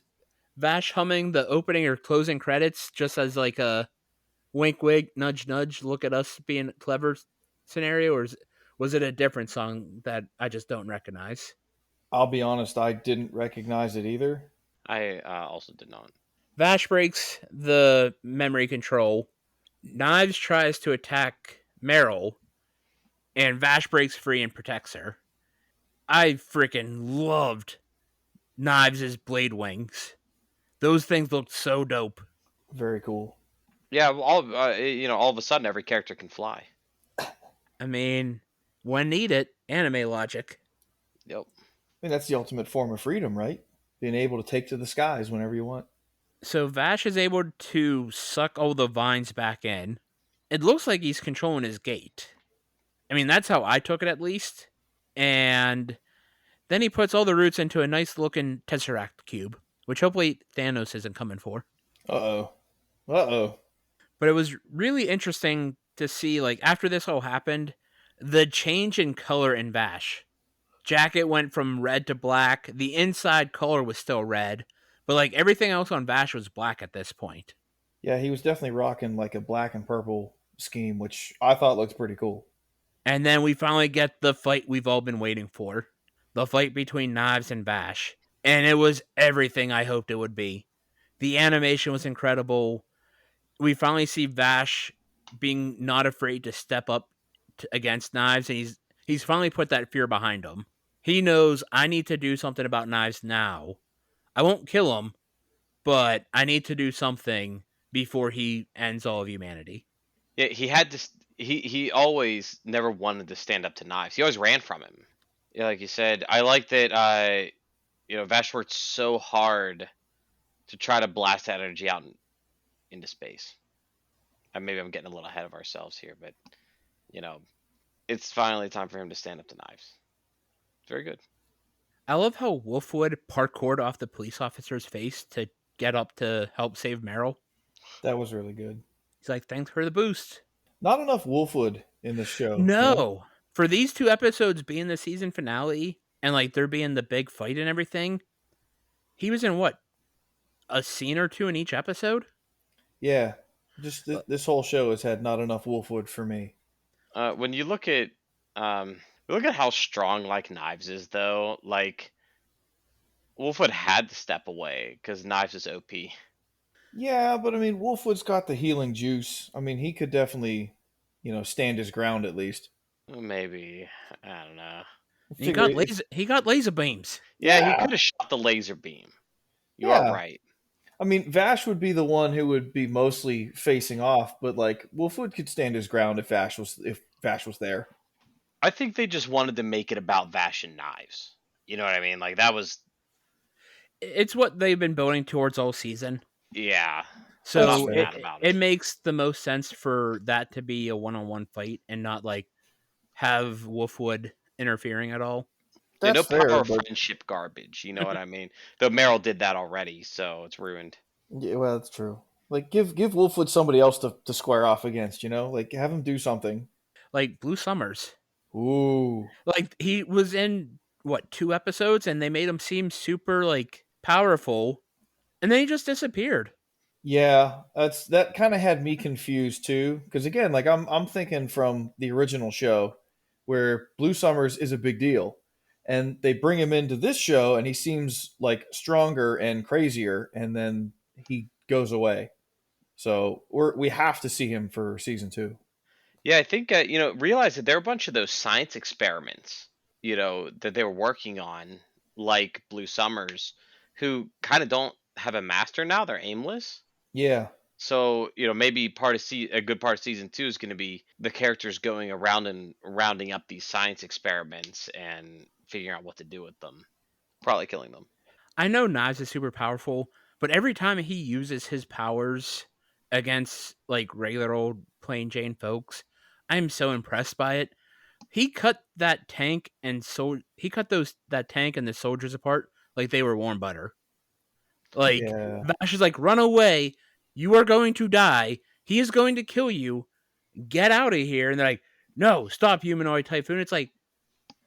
Vash humming the opening or closing credits just as like a wink, wink, nudge, nudge, look at us being clever scenario, or was it a different song that I just don't recognize? I'll be honest, I didn't recognize it either. I also did not. Vash breaks the memory control. Knives tries to attack Meryl, and Vash breaks free and protects her. I freaking loved Knives' blade wings. Those things looked so dope. Very cool. Yeah, well, all of a sudden, every character can fly. I mean, when needed, anime logic. Yep. I mean, that's the ultimate form of freedom, right? Being able to take to the skies whenever you want. So Vash is able to suck all the vines back in. It looks like he's controlling his gate. I mean, that's how I took it at least. And then he puts all the roots into a nice looking Tesseract cube, which hopefully Thanos isn't coming for. Uh oh. Uh oh. But it was really interesting to see, like, after this all happened, the change in color in Vash. Jacket went from red to black. The inside color was still red, but like everything else on Vash was black at this point. Yeah, he was definitely rocking like a black and purple scheme, which I thought looked pretty cool. And then we finally get the fight we've all been waiting for, the fight between Knives and Vash. And it was everything I hoped it would be. The animation was incredible. We finally see Vash being not afraid to step up against Knives, and he's He's finally put that fear behind him. He knows I need to do something about knives now. I won't kill him, but I need to do something before he ends all of humanity. Yeah, he had to. He always never wanted to stand up to Knives. He always ran from him. Yeah, like you said, I like that. Vash worked so hard to try to blast that energy out into space. Maybe I'm getting a little ahead of ourselves here, but you know, it's finally time for him to stand up to Knives. Very good. I love how Wolfwood parkoured off the police officer's face to get up to help save Meryl. That was really good. He's like, thanks for the boost. Not enough Wolfwood in this show, you know? No. For these two episodes being the season finale and like there being the big fight and everything, he was in what? A scene or two in each episode? Yeah. Just this whole show has had not enough Wolfwood for me. When you look at how strong like Knives is, though, like Wolfwood had to step away because Knives is OP. Yeah, but I mean, Wolfwood's got the healing juice. I mean, he could definitely, stand his ground at least. Maybe, I don't know. I He figure got it's laser beams. Yeah, he yeah, could have shot the laser beam. You are yeah. right. I mean, Vash would be the one who would be mostly facing off, but like Wolfwood could stand his ground if Vash was there. I think they just wanted to make it about Vash and Knives. You know what I mean? Like that was, It's what they've been building towards all season. yeah. I'm That's So not fair. mad about it it. makes the most sense for that to be a one-on-one fight and not like have Wolfwood interfering at all. Yeah, no That's fair, power of but friendship garbage. You know what I mean? Though Meryl did that already, so it's ruined. yeah, well, that's true. Like, give Wolfwood somebody else to square off against. Like have him do something. Like Blue Summers. Ooh, Like he was in what, 2 episodes and they made him seem super like powerful and then he just disappeared. yeah. That kind of had me confused too, because again, like I'm thinking from the original show, where Blue Summers is a big deal, and they bring him into this show, and he seems like stronger and crazier, and then he goes away. So we have to see him for season two. Yeah, I think realize that there are a bunch of those science experiments, that they were working on, like Blue Summers, who kind of don't have a master now. They're aimless. Yeah, So maybe a good part of season two is going to be the characters going around and rounding up these science experiments and figuring out what to do with them. Probably killing them. I know Knives is super powerful, but every time he uses his powers against like regular old plain Jane folks, I'm so impressed by it. He cut that tank and he cut those that tank and the soldiers apart like they were warm butter. Like yeah. Vash is like, run away, you are going to die. He is going to kill you. Get out of here. And they're like, no, stop, humanoid typhoon. It's like,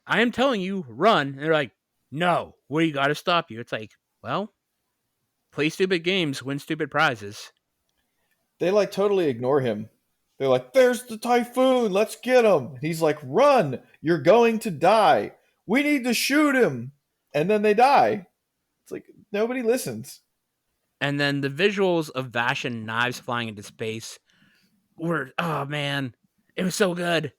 I am telling you, run. And they're like, no, we got to stop you. It's like, well, play stupid games, win stupid prizes. They like totally ignore him. They're like, "There's the typhoon. Let's get him." He's like, "Run! You're going to die. We need to shoot him." And then they die. It's like nobody listens. And then the visuals of Vash and Knives flying into space were, oh man, it was so good.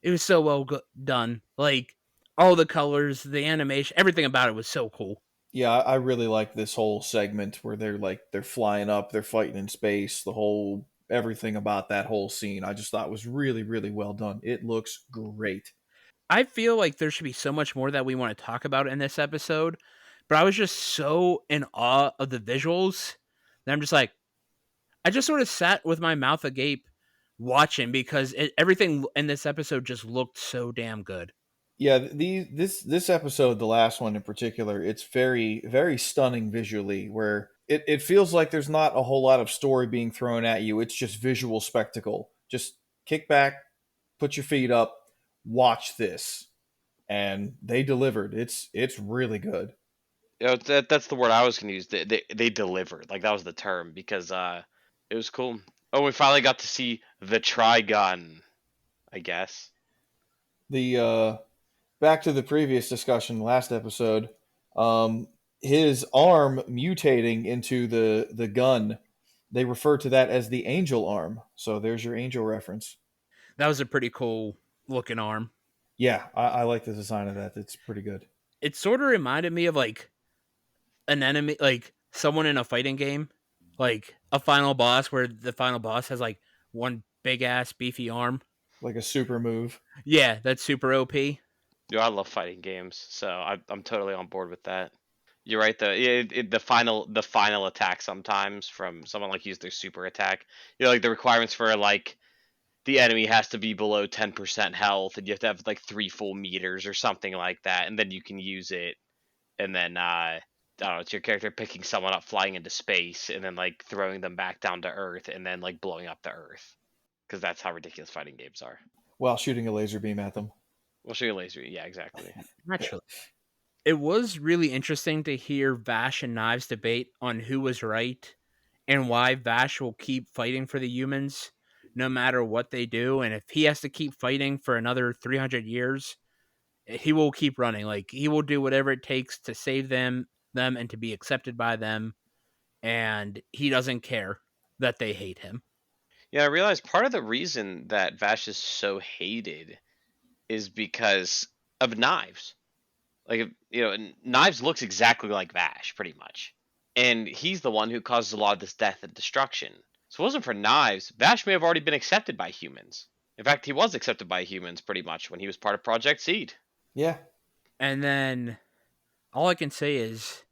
It was so done. Like all the colors, the animation, everything about it was so cool. Yeah, I really like this whole segment where they're flying up, they're fighting in space, the whole everything about that whole scene. I just thought was really really well done. It looks great. I feel like there should be so much more that we want to talk about in this episode, but I was just so in awe of the visuals that I'm just like, I just sort of sat with my mouth agape watching because everything in this episode just looked so damn good. Yeah, this episode, the last one in particular, it's very very stunning visually. Where it feels like there's not a whole lot of story being thrown at you. It's just visual spectacle. Just kick back, put your feet up, watch this, and they delivered. It's really good. That's the word I was going to use. They delivered. Like that was the term because it was cool. Oh, we finally got to see the Trigun, I guess. The back to the previous discussion last episode. Um, his arm mutating into the gun. They refer to that as the angel arm. So there's your angel reference. That was a pretty cool looking arm. Yeah, I like the design of that. It's pretty good. It sort of reminded me of like an enemy, like someone in a fighting game, like a final boss where the final boss has like one big ass beefy arm. Like a super move. Yeah, that's super OP. Dude, I love fighting games, so I'm totally on board with that. You're right though. The final attack sometimes from someone like use their super attack. Like the requirements for like the enemy has to be below 10% health, and you have to have like 3 full meters or something like that, and then you can use it. And then I don't know, it's your character picking someone up, flying into space, and then like throwing them back down to Earth, and then like blowing up the Earth, because that's how ridiculous fighting games are. While shooting a laser beam at them. We'll show you laser. Yeah, exactly. Naturally. It was really interesting to hear Vash and Knives debate on who was right and why Vash will keep fighting for the humans no matter what they do. And if he has to keep fighting for another 300 years, he will keep running. Like he will do whatever it takes to save them and to be accepted by them. And he doesn't care that they hate him. Yeah, I realized part of the reason that Vash is so hated is because of Knives. Like, Knives looks exactly like Vash, pretty much. And he's the one who causes a lot of this death and destruction. So if it wasn't for Knives, Vash may have already been accepted by humans. In fact, he was accepted by humans pretty much when he was part of Project Seed. Yeah. And then all I can say is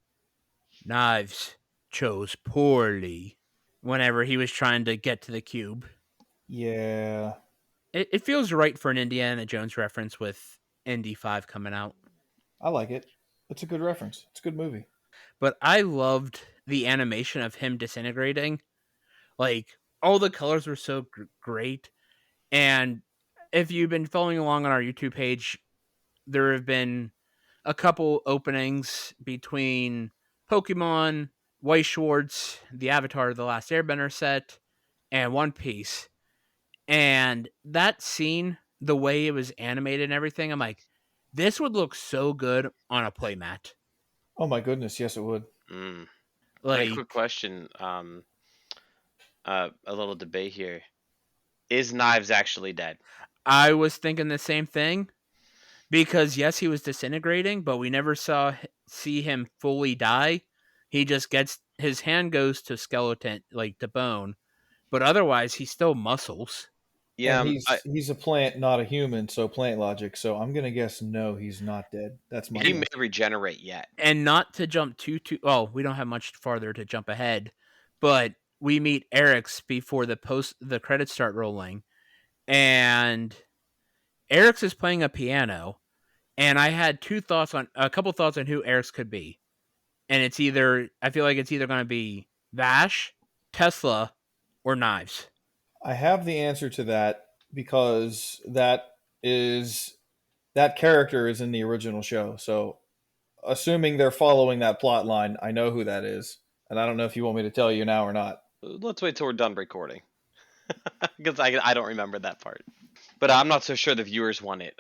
Knives chose poorly whenever he was trying to get to the cube. Yeah. It feels right for an Indiana Jones reference with Indy 5 coming out. I like it. It's a good reference. It's a good movie. But I loved the animation of him disintegrating. Like, all the colors were so great. And if you've been following along on our YouTube page, there have been a couple openings between Pokemon, White Schwartz, the Avatar of the Last Airbender set, and One Piece. And that scene, the way it was animated and everything, I'm like, this would look so good on a playmat. Oh my goodness, yes it would. Mm. Hey, quick Like, question. A little debate here. Is Knives actually dead? I was thinking the same thing because yes, he was disintegrating, but we never see him fully die. He just gets his hand goes to skeleton, like to bone, but otherwise he's still muscles. And Yeah, he's a plant, not a human, so plant logic. So I'm gonna guess no, he's not dead. That's my he may guess. regenerate yet. And not to jump too oh, we don't have much farther to jump ahead, but we meet Eric's before the credits start rolling, and Eric's is playing a piano, and I had a couple thoughts on who Eric's could be. And I feel like it's either going to be Vash, Tesla, or Knives. I have the answer to that because is that character is in the original show. So assuming they're following that plot line, I know who that is. And I don't know if you want me to tell you now or not. Let's wait till we're done recording, because I don't remember that part. But I'm not so sure the viewers want it,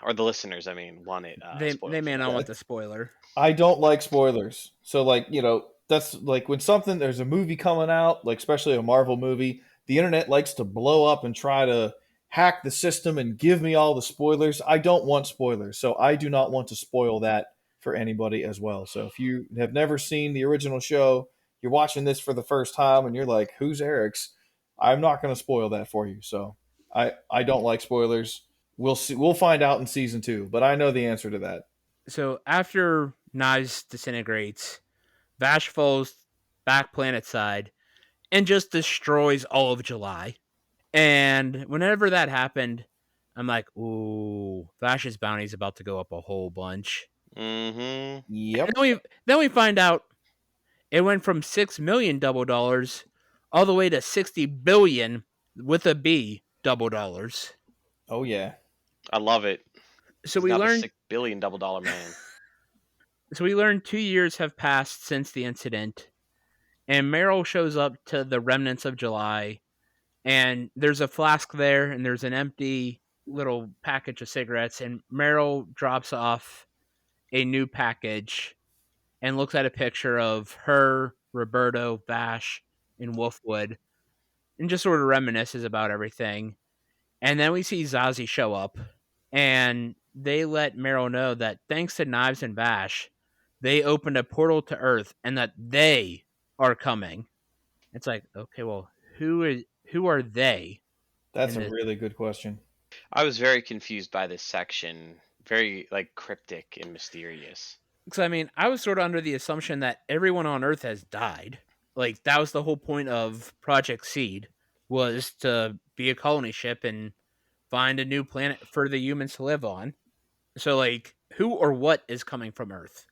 or the listeners, I mean, want it They spoiled for may not them. want the spoiler. I don't like spoilers. So like, that's like when there's a movie coming out, like especially a Marvel movie, the internet likes to blow up and try to hack the system and give me all the spoilers. I don't want spoilers. So I do not want to spoil that for anybody as well. So if you have never seen the original show, you're watching this for the first time and you're like, "Who's Eric's?" I'm not going to spoil that for you. So I don't like spoilers. We'll see. We'll find out in season 2, but I know the answer to that. So after Knives disintegrates, Vash falls back planet side and just destroys all of July. And whenever that happened, I'm like, ooh, Vash's bounty is about to go up a whole bunch. Mm-hmm. And Yep. then we find out it went from 6 million double dollars all the way to 60 billion with a B double dollars. Oh yeah. I love it. So He's we now the learned $6 billion double dollar man. so we learned 2 years have passed since the incident, and Meryl shows up to the remnants of July, and there's a flask there, and there's an empty little package of cigarettes, and Meryl drops off a new package and looks at a picture of her, Roberto, Vash, and Wolfwood, and just sort of reminisces about everything. And then we see Zazie show up, and they let Meryl know that thanks to Knives and Vash, they opened a portal to Earth and that they are coming. It's like, okay, well, who are they That's in a this? really good question. I was very confused by this section. Very like cryptic and mysterious. Because I mean, I was sort of under the assumption that everyone on Earth has died. Like that was the whole point of Project Seed, was to be a colony ship and find a new planet for the humans to live on. So like, who or what is coming from Earth?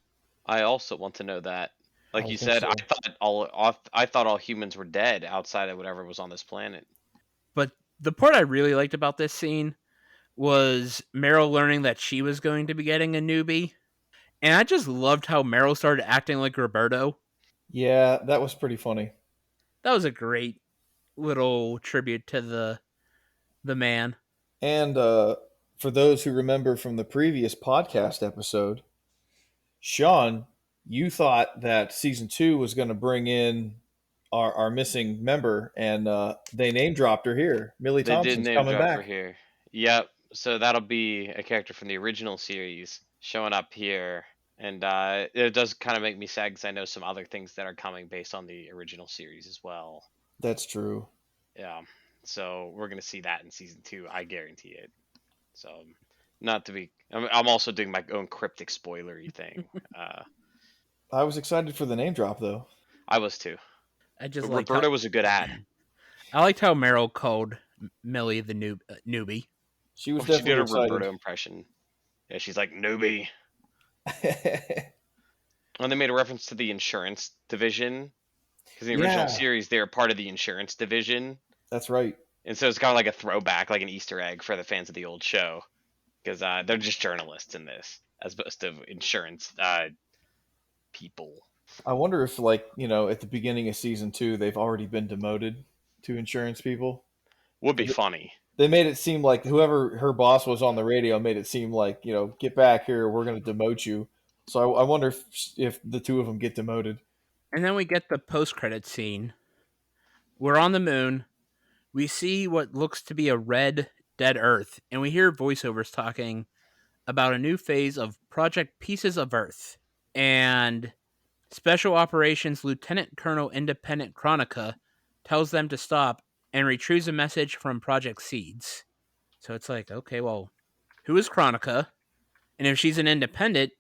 I also want to know that. Like I you think said, so. I thought all humans were dead outside of whatever was on this planet. But the part I really liked about this scene was Meryl learning that she was going to be getting a newbie. And I just loved how Meryl started acting like Roberto. Yeah, that was pretty funny. That was a great little tribute to the man. And for those who remember from the previous podcast episode, Sean, you thought that season two was going to bring in our missing member, and they name dropped her here. Millie They did Thompson's name coming drop her back. here. Yep. So that'll be a character from the original series showing up here. And it does kind of make me sad because I know some other things that are coming based on the original series as well. That's true. Yeah. So we're going to see that in season two. I guarantee it. So, not to be. I'm also doing my own cryptic spoilery thing. I was excited for the name drop, though. I was too. I just But liked how Roberta was a good ad. I liked how Meryl called Millie the newbie. She was When she did definitely a excited. Roberta impression, yeah, she's like newbie. And they made a reference to the insurance division because in the original Yeah, series they were part of the insurance division, that's right. and so it's kind of like a throwback, like an Easter egg for the fans of the old show because they're just journalists in this as opposed to insurance people. I wonder if, like, at the beginning of season two, they've already been demoted to insurance people. Would be funny. They made it seem like whoever her boss was on the radio made it seem like, get back here, we're going to demote you. So I wonder if the two of them get demoted. And then we get the post credit scene. We're on the moon. We see what looks to be a red, dead Earth, and we hear voiceovers talking about a new phase of Project Pieces of Earth. And Special Operations Lieutenant Colonel Independent Chronica tells them to stop and retrieves a message from Project Seeds. So it's like, okay, well, who is Chronica? And if she's an independent,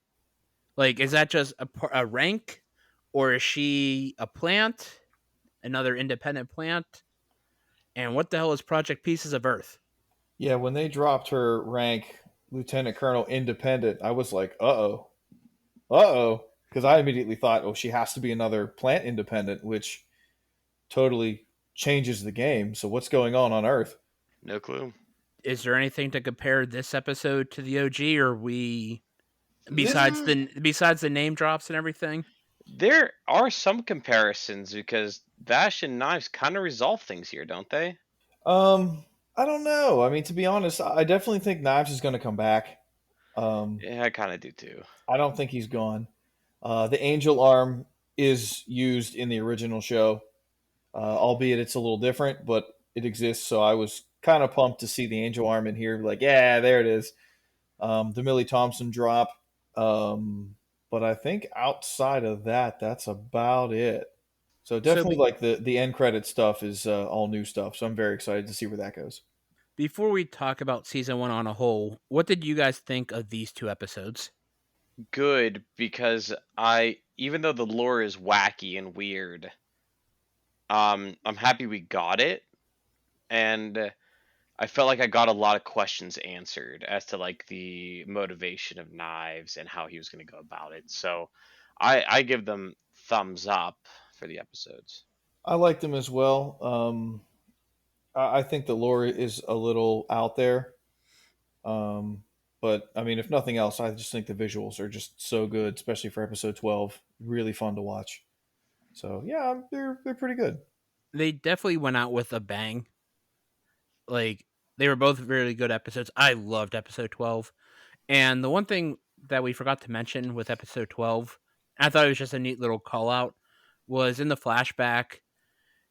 like, is that just a rank? Or is she a plant? Another independent plant? And what the hell is Project Pieces of Earth? Yeah, when they dropped her rank Lieutenant Colonel Independent, I was like, uh-oh. Because I immediately thought, oh, she has to be another plant independent, which totally changes the game. So what's going on Earth? No clue. Is there anything to compare this episode to the OG, or we This besides the name drops and everything? There are some comparisons because Vash and Knives kind of resolve things here, don't they? I don't know. I mean, to be honest, I definitely think Knives is going to come back. Um, Yeah, I kind of do too. I don't think he's gone. The angel arm is used in the original show, albeit it's a little different, but it exists. So I was kind of pumped to see the angel arm in here. Like, yeah, there it is. The Millie Thompson drop. But I think outside of that, that's about it. So So definitely like the end credit stuff is all new stuff. So I'm very excited to see where that goes. before we talk about season one on a whole, what did you guys think of these two episodes? Good because even though the lore is wacky and weird, I'm happy we got it, and I felt like I got a lot of questions answered as to like the motivation of Knives and how he was going to go about it. So I give them thumbs up for the episodes. I liked them as well. I think the lore is a little out there. Um, but I mean, if nothing else, I just think the visuals are just so good, especially for episode 12. Really fun to watch. So yeah, they're pretty good. They definitely went out with a bang. Like, they were both really good episodes. I loved episode 12. And the one thing that we forgot to mention with episode 12, I thought it was just a neat little call out, was in the flashback,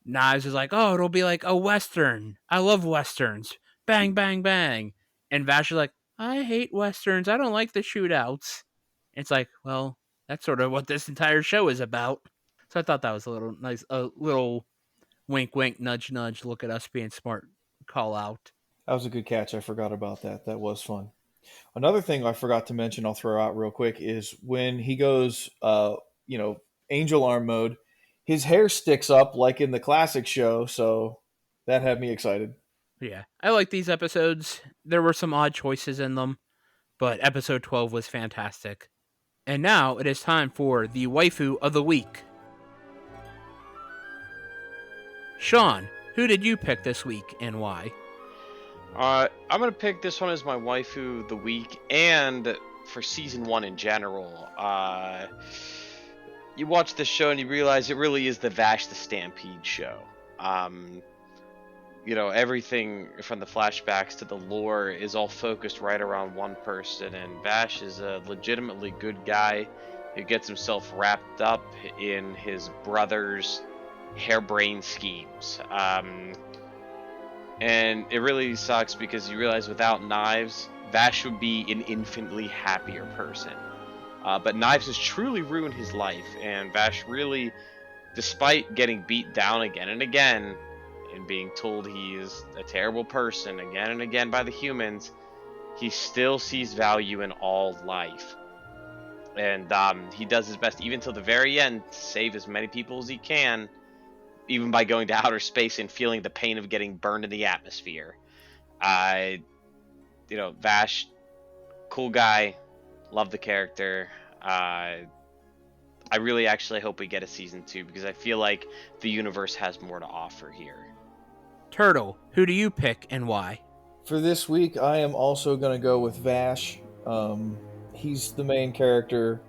Knives is like, oh, it'll be like a Western. I love Westerns. Bang, bang, bang. And Vash is like, I hate westerns. I don't like the shootouts. It's like, well, that's sort of what this entire show is about. So I thought that was a little nice, a little wink, wink, nudge, nudge. Look at us being smart. Call out. That was a good catch. I forgot about that. That was fun. Another thing I forgot to mention, I'll throw out real quick, is when he goes, you know, angel arm mode, his hair sticks up like in the classic show. So that had me excited. Yeah, I like these episodes. There were some odd choices in them, but episode 12 was fantastic. And now it is time for the waifu of the week. Sean, who did you pick this week and why? I'm gonna pick this one as my waifu of the week, and for season 1 in general. You watch this show and you realize it really is the Vash the Stampede show. Everything from the flashbacks to the lore is all focused right around one person, and Vash is a legitimately good guy who gets himself wrapped up in his brother's harebrained schemes. And it really sucks because you realize without Knives, Vash would be an infinitely happier person. But Knives has truly ruined his life, and Vash really, despite getting beat down again and again, and being told he is a terrible person again and again by the humans, he still sees value in all life. And he does his best, even till the very end, to save as many people as he can, even by going to outer space and feeling the pain of getting burned in the atmosphere. Vash, cool guy, love the character. I really actually hope we get a season 2 because I feel like the universe has more to offer here. Turtle, who do you pick and why? For this week, I am also going to go with Vash. He's the main character.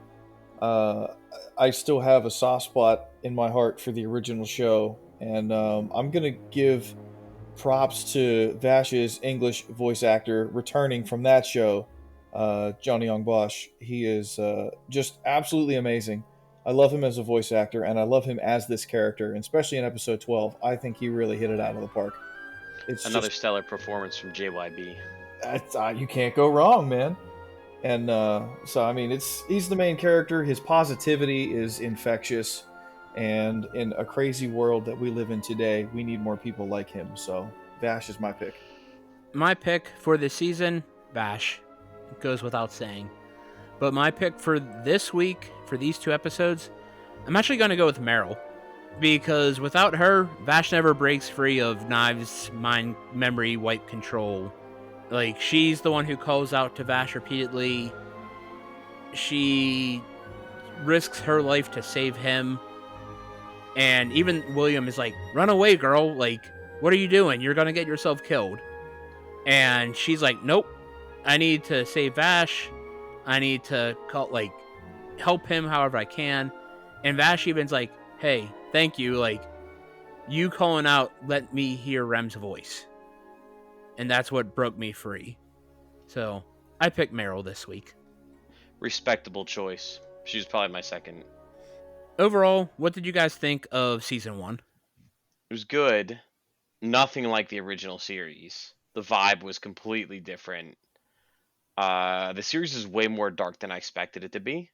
I still have a soft spot in my heart for the original show, and I'm going to give props to Vash's English voice actor returning from that show, Johnny Young Bosch. He is just absolutely amazing. I love him as a voice actor, and I love him as this character, and especially in episode 12. I think he really hit it out of the park. It's Another just stellar performance from JYB. you can't go wrong, man. And so, I mean, he's the main character. His positivity is infectious, and in a crazy world that we live in today, we need more people like him. So, Vash is my pick. My pick for this season, Vash. It goes without saying. But my pick for this week, for these 2 episodes, I'm actually going to go with Meryl. Because without her, Vash never breaks free of Knives' mind memory wipe control. Like, she's the one who calls out to Vash repeatedly. She risks her life to save him. And even William is like, run away, girl. Like, what are you doing? You're going to get yourself killed. And she's like, nope. I need to save Vash. I need to help him however I can. And Vash even's like, hey, thank you. Like, you calling out let me hear Rem's voice. And that's what broke me free. So I picked Meryl this week. Respectable choice. She was probably my second. Overall, what did you guys think of season 1? It was good. Nothing like the original series. The vibe was completely different. The series is way more dark than I expected it to be,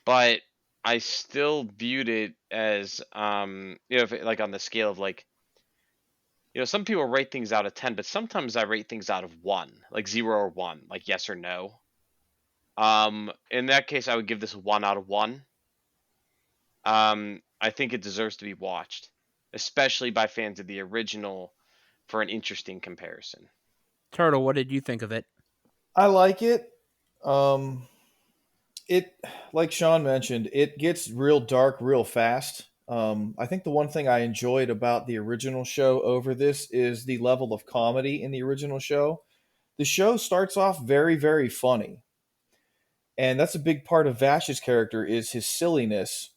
but I still viewed it as like on the scale of some people rate things out of 10, but sometimes I rate things out of 1, like 0 or 1, like yes or no. In that case, I would give this a 1 out of 1. I think it deserves to be watched, especially by fans of the original, for an interesting comparison. Turtle, what did you think of it? I like it. It, like Sean mentioned, it gets real dark real fast. I think the one thing I enjoyed about the original show over this is the level of comedy in the original show. The show starts off very, very funny, and that's a big part of Vash's character is his silliness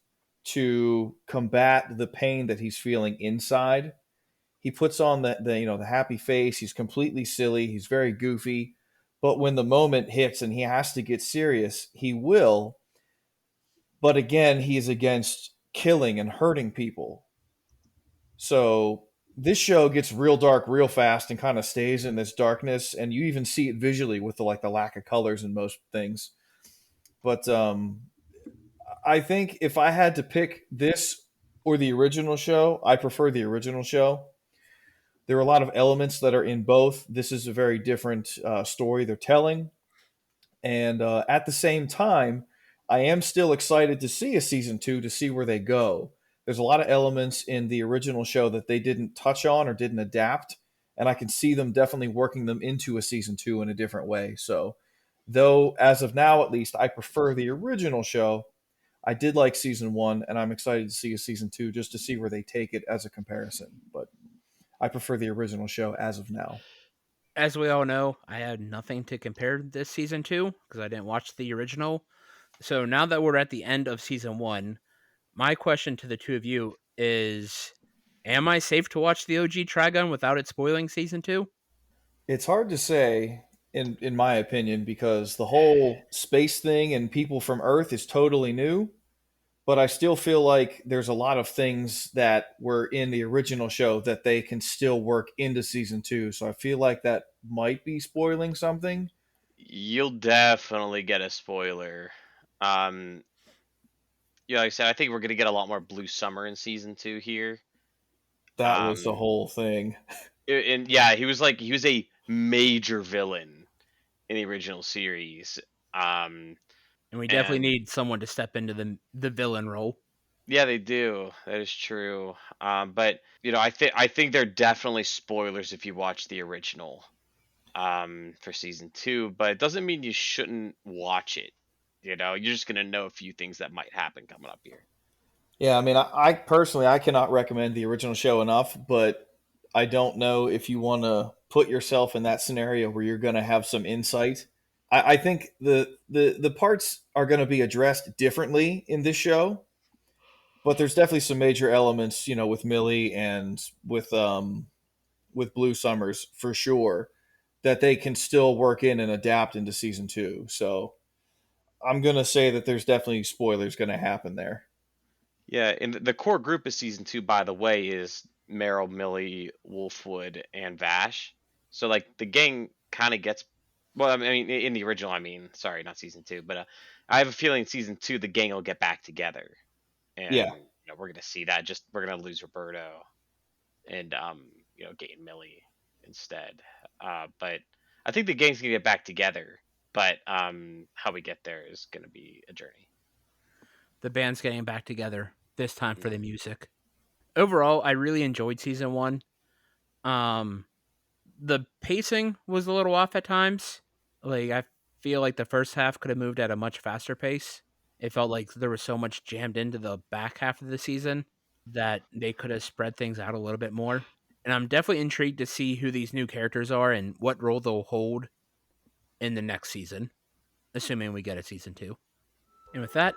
to combat the pain that he's feeling inside. He puts on the happy face. He's completely silly. He's very goofy, but when the moment hits and he has to get serious, he will. But again, he's against killing and hurting people. So this show gets real dark real fast and kind of stays in this darkness, and you even see it visually with the lack of colors in most things. But I think if I had to pick this or the original show, I prefer the original show. There are a lot of elements that are in both. This is a very different story they're telling. And at the same time, I am still excited to see a season two to see where they go. There's a lot of elements in the original show that they didn't touch on or didn't adapt. And I can see them definitely working them into a season two in a different way. So, though, as of now, at least, I prefer the original show. I did like season one, and I'm excited to see a season two just to see where they take it as a comparison. But I prefer the original show as of now. As we all know, I had nothing to compare this season to because I didn't watch the original. So now that we're at the end of season one, my question to the two of you is: am I safe to watch the OG Trigun without it spoiling season two? It's hard to say, in my opinion, because the whole space thing and people from Earth is totally new. But I still feel like there's a lot of things that were in the original show that they can still work into season two. So I feel like that might be spoiling something. You'll definitely get a spoiler. Like I said, I think we're gonna get a lot more Blue Summer in season 2 here. That was the Um, whole thing. and yeah, he was a major villain in the original series. Um, And we definitely and need someone to step into the villain role. yeah, they do. That is true. But I think they're definitely spoilers if you watch the original for season 2. But it doesn't mean you shouldn't watch it. You're just gonna know a few things that might happen coming up here. Yeah, I mean, I personally I cannot recommend the original show enough, but I don't know if you want to put yourself in that scenario where you're going to have some insight. I think the parts are going to be addressed differently in this show, but there's definitely some major elements, with Millie and with Blue Summers for sure that they can still work in and adapt into season two. So I'm going to say that there's definitely spoilers going to happen there. Yeah, and the core group of season 2, by the way, is Meryl, Millie, Wolfwood, and Vash. So like the gang kind of gets, well, I mean, in the original, I mean, sorry, not season 2, but I have a feeling season 2 the gang will get back together, Yeah. and we're gonna see that. Just we're gonna lose Roberto and gain Millie instead. But I think the gang's gonna get back together. But how we get there is gonna be a journey. The band's getting back together, this time for the Mhm. music. Overall, I really enjoyed season one. Um, the pacing was a little off at times. Like, I feel like the first half could have moved at a much faster pace. It felt like there was so much jammed into the back half of the season that they could have spread things out a little bit more. And I'm definitely intrigued to see who these new characters are and what role they'll hold in the next season, assuming we get a season two. And with that,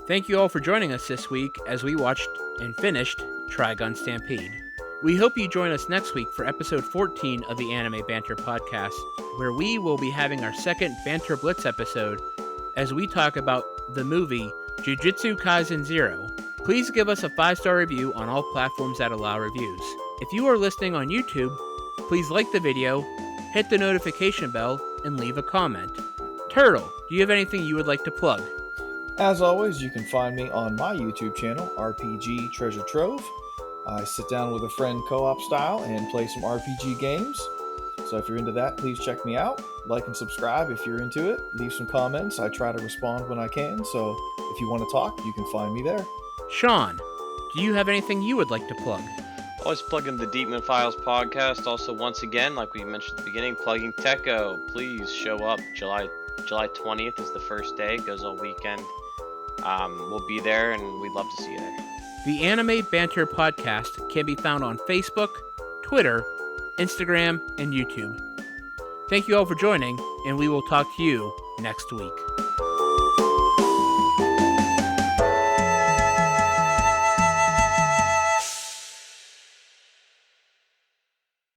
thank you all for joining us this week as we watched and finished Trigun Stampede. We hope you join us next week for episode 14 of the Anime Banter podcast, where we will be having our second Banter Blitz episode as we talk about the movie Jujutsu Kaisen 0. Please give us a 5-star review on all platforms that allow reviews. If you are listening on YouTube, please like the video, hit the notification bell, and leave a comment. Turtle, do you have anything you would like to plug? As always, you can find me on my YouTube channel, RPG Treasure Trove. I sit down with a friend co op style and play some RPG games. So if you're into that, please check me out. Like and subscribe if you're into it. Leave some comments. I try to respond when I can. So if you want to talk, you can find me there. Sean, do you have anything you would like to plug? Always plugging the Deepman Files podcast. Also, once again, like we mentioned at the beginning, plugging Tekko. Please show up. July 20th is the first day. It goes all weekend. We'll be there, and we'd love to see you there. The Anime Banter podcast can be found on Facebook, Twitter, Instagram, and YouTube. Thank you all for joining, and we will talk to you next week.